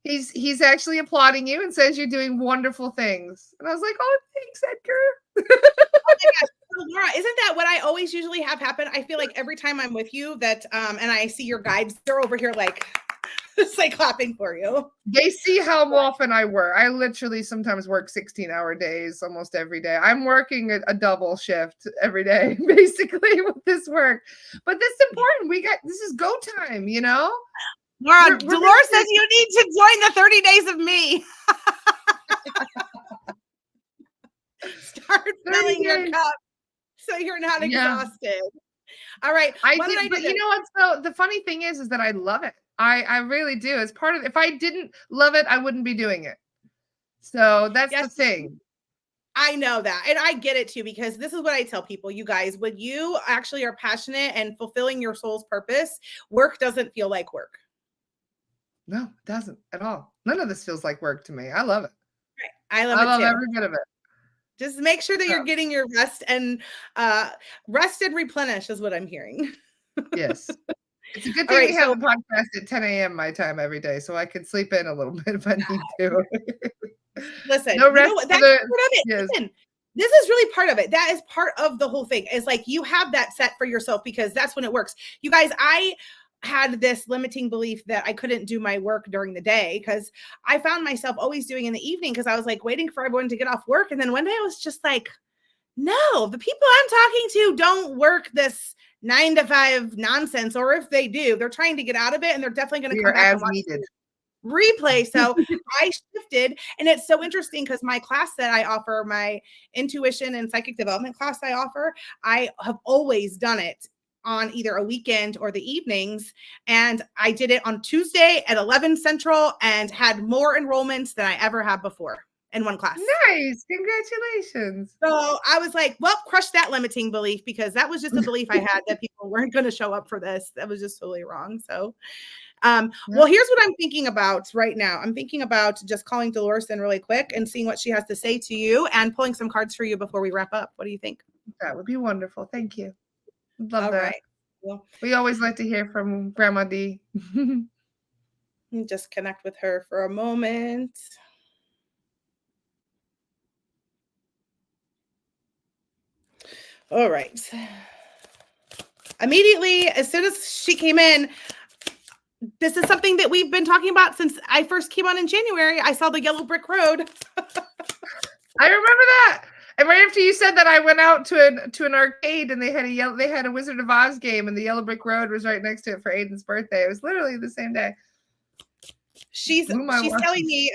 He's actually applauding you and says you're doing wonderful things. And I was like, oh, thanks, Edgar. Oh my gosh. So Laura, isn't that what I always usually have happen? I feel like every time I'm with you that and I see your guides, they're over here like it's like clapping for you. They see how often I work. I literally sometimes work 16-hour days almost every day. I'm working a double shift every day, basically, with this work. But this is important. This is go time, you know? Laura, Dolores says you need to join the 30 days of me. Start filling your cup so you're not exhausted. All right. But you know what? So the funny thing is that I love it. I really do. It's part of if I didn't love it, I wouldn't be doing it. So that's the thing. I know that. And I get it too, because this is what I tell people, you guys, when you actually are passionate and fulfilling your soul's purpose, work doesn't feel like work. No, it doesn't at all. None of this feels like work to me. I love it. Right. I love every bit of it. Just make sure that you're getting your rest and replenish is what I'm hearing. Yes. It's a good thing we have a podcast at 10 a.m. my time every day, so I can sleep in a little bit if I need to. Listen, no rest that's part of it. Yes. Listen, this is really part of it. That is part of the whole thing. Is like you have that set for yourself because that's when it works. You guys, I had this limiting belief that I couldn't do my work during the day because I found myself always doing in the evening because I was like waiting for everyone to get off work. And then one day I was just like, no, the people I'm talking to don't work this 9 to 5 nonsense. Or if they do, they're trying to get out of it and they're definitely going to come back and watch the replay. So I shifted, and it's so interesting because my class that I offer, my intuition and psychic development class I offer, I have always done it on either a weekend or the evenings. And I did it on Tuesday at 11 Central and had more enrollments than I ever had before in one class. Nice. Congratulations. So I was like, well, crush that limiting belief because that was just a belief I had that people weren't going to show up for this. That was just totally wrong. So, well, here's what I'm thinking about right now. I'm thinking about just calling Dolores in really quick and seeing what she has to say to you and pulling some cards for you before we wrap up. What do you think? That would be wonderful. Thank you. Love that. Right. Well, we always like to hear from Grandma D. Just connect with her for a moment. All right. Immediately, as soon as she came in, this is something that we've been talking about since I first came on in January. I saw the yellow brick road. I remember that. And right after you said that, I went out to an arcade and they had a Wizard of Oz game and the yellow brick road was right next to it for Aiden's birthday. It was literally the same day. She's telling me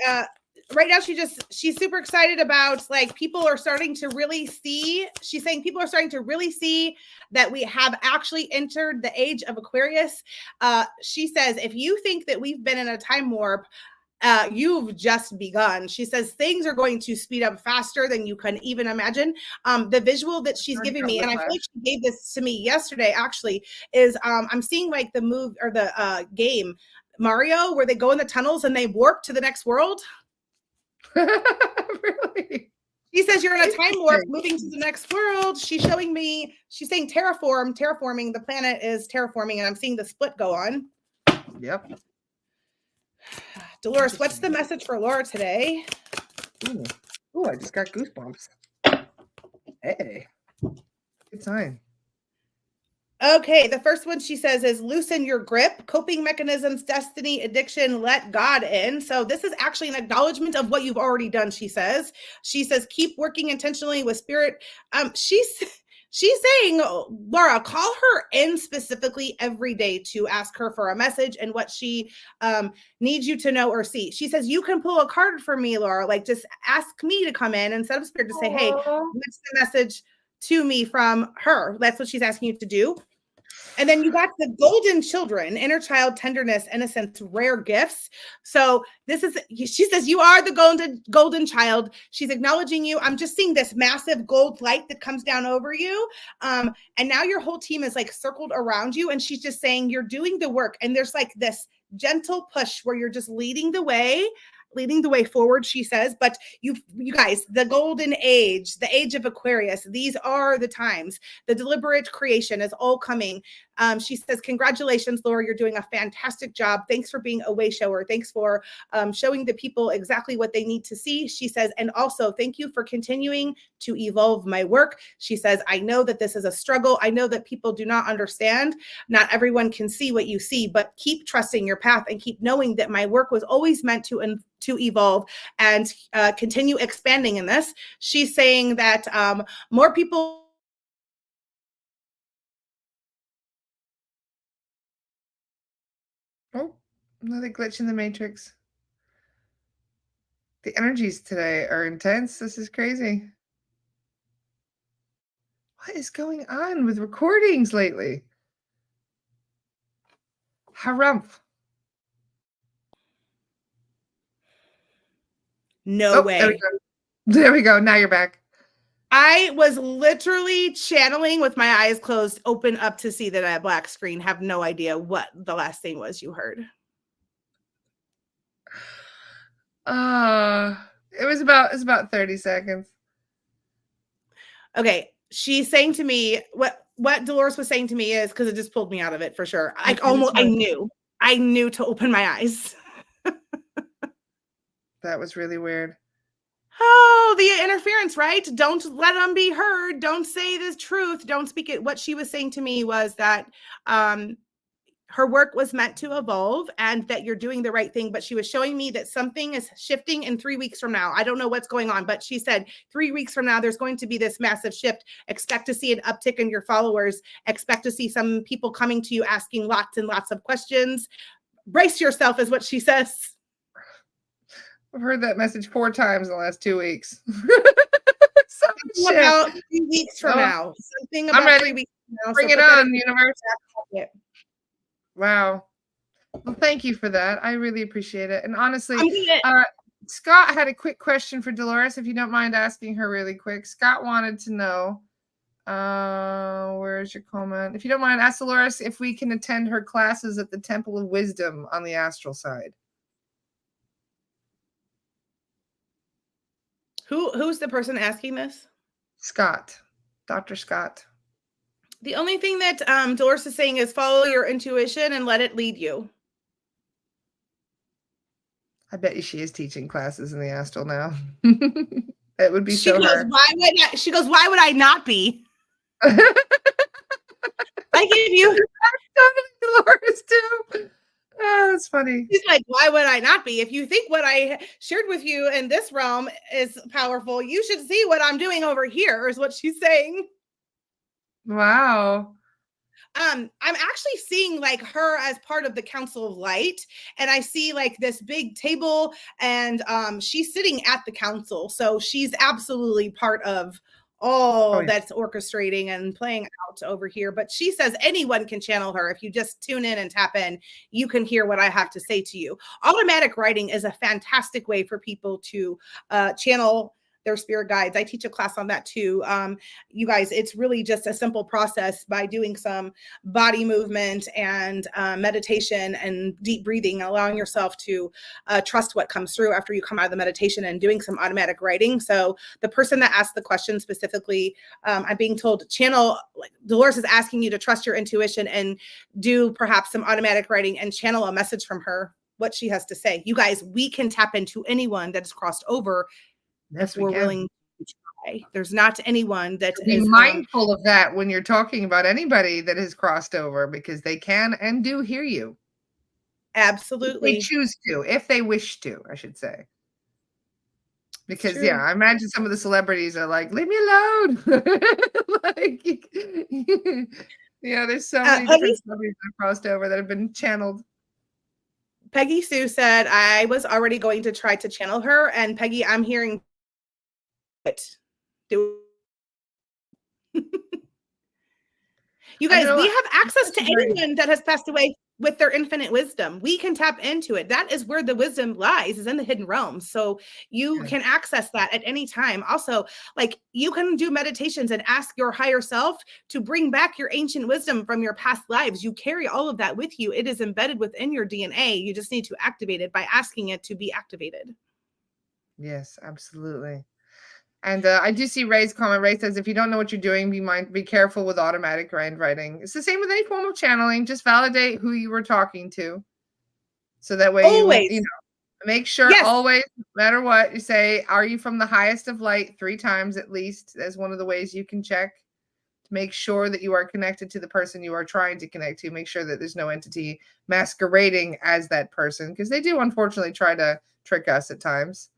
right now she's super excited about like people are starting to really see. She's saying people are starting to really see that we have actually entered the age of Aquarius. She says if you think that we've been in a time warp, you've just begun. She says things are going to speed up faster than you can even imagine. The visual that she's giving me, and I feel like she gave this to me yesterday actually, is I'm seeing like the move or the game Mario where they go in the tunnels and they warp to the next world. Really? She says you're in a time warp moving to the next world. She's showing me, she's saying terraforming. The planet is terraforming, and I'm seeing the split go on. Yep. Dolores, what's the message for Laura today? Ooh, I just got goosebumps. Hey, good sign. Okay, the first one she says is loosen your grip, coping mechanisms, destiny, addiction, let God in. So this is actually an acknowledgement of what you've already done, she says. She says, keep working intentionally with spirit. She's saying, Laura, call her in specifically every day to ask her for a message and what she needs you to know or see. She says, you can pull a card for me, Laura. Like, just ask me to come in instead of spirit to say, hey, what's the message to me from her? That's what she's asking you to do. And then you got the golden children, inner child, tenderness, innocence, rare gifts. So this is, she says, you are the golden child. She's acknowledging you. I'm just seeing this massive gold light that comes down over you. And now your whole team is like circled around you. And she's just saying, you're doing the work. And there's like this gentle push where you're just leading the way forward, she says. But you guys, the golden age, the age of Aquarius, these are the times. The deliberate creation is all coming. She says, congratulations, Laura. You're doing a fantastic job. Thanks for being a way shower. Thanks for showing the people exactly what they need to see. She says, and also thank you for continuing to evolve my work. She says, I know that this is a struggle. I know that people do not understand. Not everyone can see what you see, but keep trusting your path and keep knowing that my work was always meant to evolve and continue expanding in this. She's saying that more people. Oh, another glitch in the matrix. The energies today are intense. This is crazy. What is going on with recordings lately? Harumph. No way. There we go. There we go. Now you're back. I was literally channeling with my eyes closed, open up to see that black screen. Have no idea what the last thing was you heard. It was about 30 seconds. Okay. She's saying to me, what Dolores was saying to me is, because it just pulled me out of it for sure. I knew to open my eyes. That was really weird. Oh, the interference, right? Don't let them be heard. Don't say the truth. Don't speak it. What she was saying to me was that her work was meant to evolve and that you're doing the right thing. But she was showing me that something is shifting in 3 weeks from now. I don't know what's going on, but she said 3 weeks from now, there's going to be this massive shift. Expect to see an uptick in your followers. Expect to see some people coming to you asking lots and lots of questions. Brace yourself is what she says. I've heard that message 4 times in the last 2 weeks. Something about 3 weeks from now. Something about 3 weeks from now. Bring it on, universe. Wow. Well, thank you for that. I really appreciate it. And honestly, Scott had a quick question for Dolores, if you don't mind asking her really quick. Scott wanted to know, where's your comment? If you don't mind, ask Dolores if we can attend her classes at the Temple of Wisdom on the astral side. Who's the person asking this? Scott, Dr. Scott. The only thing that Dolores is saying is follow your intuition and let it lead you. I bet you she is teaching classes in the astral now. It would be so hard. She goes, why would I not be? I give you Dolores too. Oh, that's funny. She's like, why would I not be? If you think what I shared with you in this realm is powerful, you should see what I'm doing over here, is what she's saying. Wow. I'm actually seeing like her as part of the Council of Light, and I see like this big table, and she's sitting at the council, so she's absolutely part of all that's orchestrating and playing out over here. But she says anyone can channel her. If you just tune in and tap in, you can hear what I have to say to you. Automatic writing is a fantastic way for people to channel their spirit guides. I teach a class on that too. You guys, it's really just a simple process by doing some body movement and meditation and deep breathing, and allowing yourself to trust what comes through after you come out of the meditation, and doing some automatic writing. So the person that asked the question specifically, I'm being told channel, like Dolores is asking you to trust your intuition and do perhaps some automatic writing and channel a message from her, what she has to say. You guys, we can tap into anyone that has crossed over. Yes, we're willing to try. There's not anyone that be mindful of that when you're talking about anybody that has crossed over, because they can and do hear you. Absolutely. If they choose to, if they wish to, I should say. Because I imagine some of the celebrities are like, leave me alone. Like, there's so many different celebrities that have crossed over that have been channeled. Peggy Sue said, I was already going to try to channel her. And Peggy, I'm hearing it. You guys, we have access to anyone that has passed away with their infinite wisdom. We can tap into it. That is where the wisdom lies, is in the hidden realms. So you can access that at any time. Also, like, you can do meditations and ask your higher self to bring back your ancient wisdom from your past lives. You carry all of that with you. It is embedded within your DNA. You just need to activate it by asking it to be activated. Yes, absolutely. And I do see Ray's comment. Ray says, if you don't know what you're doing, be careful with automatic writing. It's the same with any form of channeling. Just validate who you were talking to. So that way you won't, make sure always, no matter what, you say, are you from the highest of light 3 times at least? That's one of the ways you can check to make sure that you are connected to the person you are trying to connect to. Make sure that there's no entity masquerading as that person, because they do unfortunately try to trick us at times.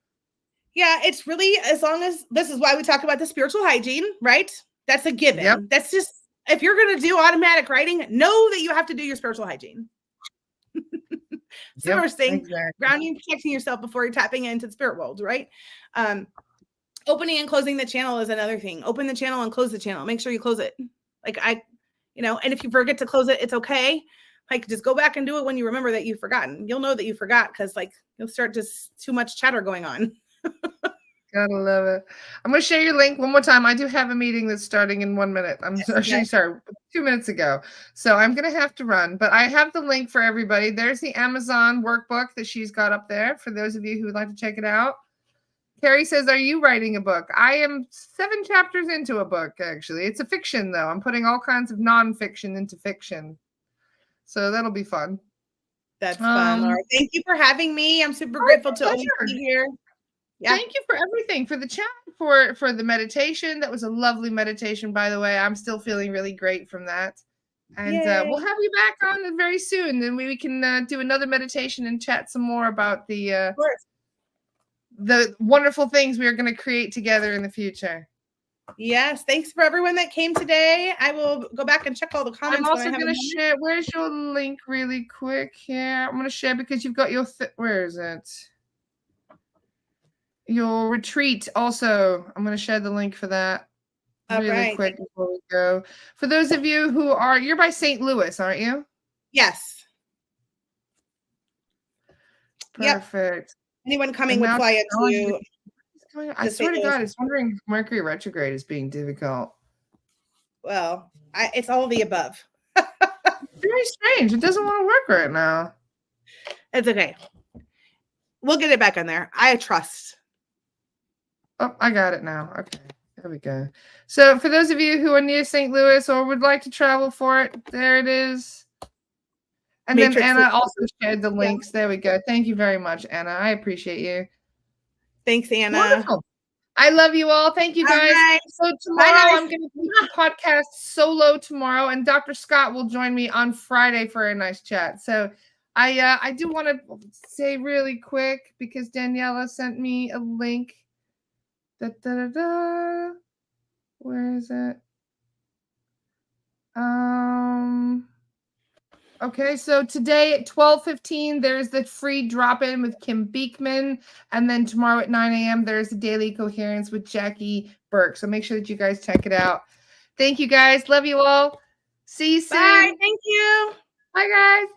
Yeah, it's really, as long as, this is why we talk about the spiritual hygiene, right? That's a given. Yep. That's just, if you're going to do automatic writing, know that you have to do your spiritual hygiene. First thing, grounding and protecting yourself before you're tapping into the spirit world, right? Opening and closing the channel is another thing. Open the channel and close the channel. Make sure you close it. Like and if you forget to close it, it's okay. Like, just go back and do it when you remember that you've forgotten. You'll know that you forgot, because like you'll start just too much chatter going on. Gotta love it. I'm going to share your link one more time. I do have a meeting that's starting in 1 minute. I'm actually sorry, 2 minutes ago. So I'm going to have to run, but I have the link for everybody. There's the Amazon workbook that she's got up there for those of you who would like to check it out. Carrie says, are you writing a book? I am 7 chapters into a book, actually. It's a fiction, though. I'm putting all kinds of nonfiction into fiction. So that'll be fun. That's fun, Laura. Thank you for having me. I'm super grateful to always be here. Yeah. Thank you for everything, for the chat, for the meditation. That was a lovely meditation, by the way. I'm still feeling really great from that. And we'll have you back on very soon. Then we can do another meditation and chat some more about the wonderful things we are going to create together in the future. Yes. Thanks for everyone that came today. I will go back and check all the comments. I'm also going to share. Where's your link really quick here? I'm going to share because you've got your, where is it? Your retreat also. I'm going to share the link for that really quick before we go. For those of you who are, you're by St. Louis, aren't you? Yes. Perfect. Yep. Anyone coming would fly it to you. I swear to God, it's wondering if Mercury retrograde is being difficult. Well, it's all of the above. Very strange. It doesn't want to work right now. It's okay. We'll get it back on there. I trust. Oh, I got it now. Okay, there we go. So for those of you who are near St. Louis or would like to travel for it, there it is. And then Anna also shared the links. There we go. Thank you very much, Anna. I appreciate you. Thanks, Anna. Wonderful. I love you all. Thank you, guys. Right. So tomorrow I'm going to do the podcast solo tomorrow, and Dr. Scott will join me on Friday for a nice chat. So I do want to say really quick, because Daniela sent me a link. Where is it? Okay, so today at 12:15, there's the free drop-in with Kim Beekman. And then tomorrow at 9 a.m., there's the Daily Coherence with Jackie Burke. So make sure that you guys check it out. Thank you, guys. Love you all. See you soon. Bye. Thank you. Bye, guys.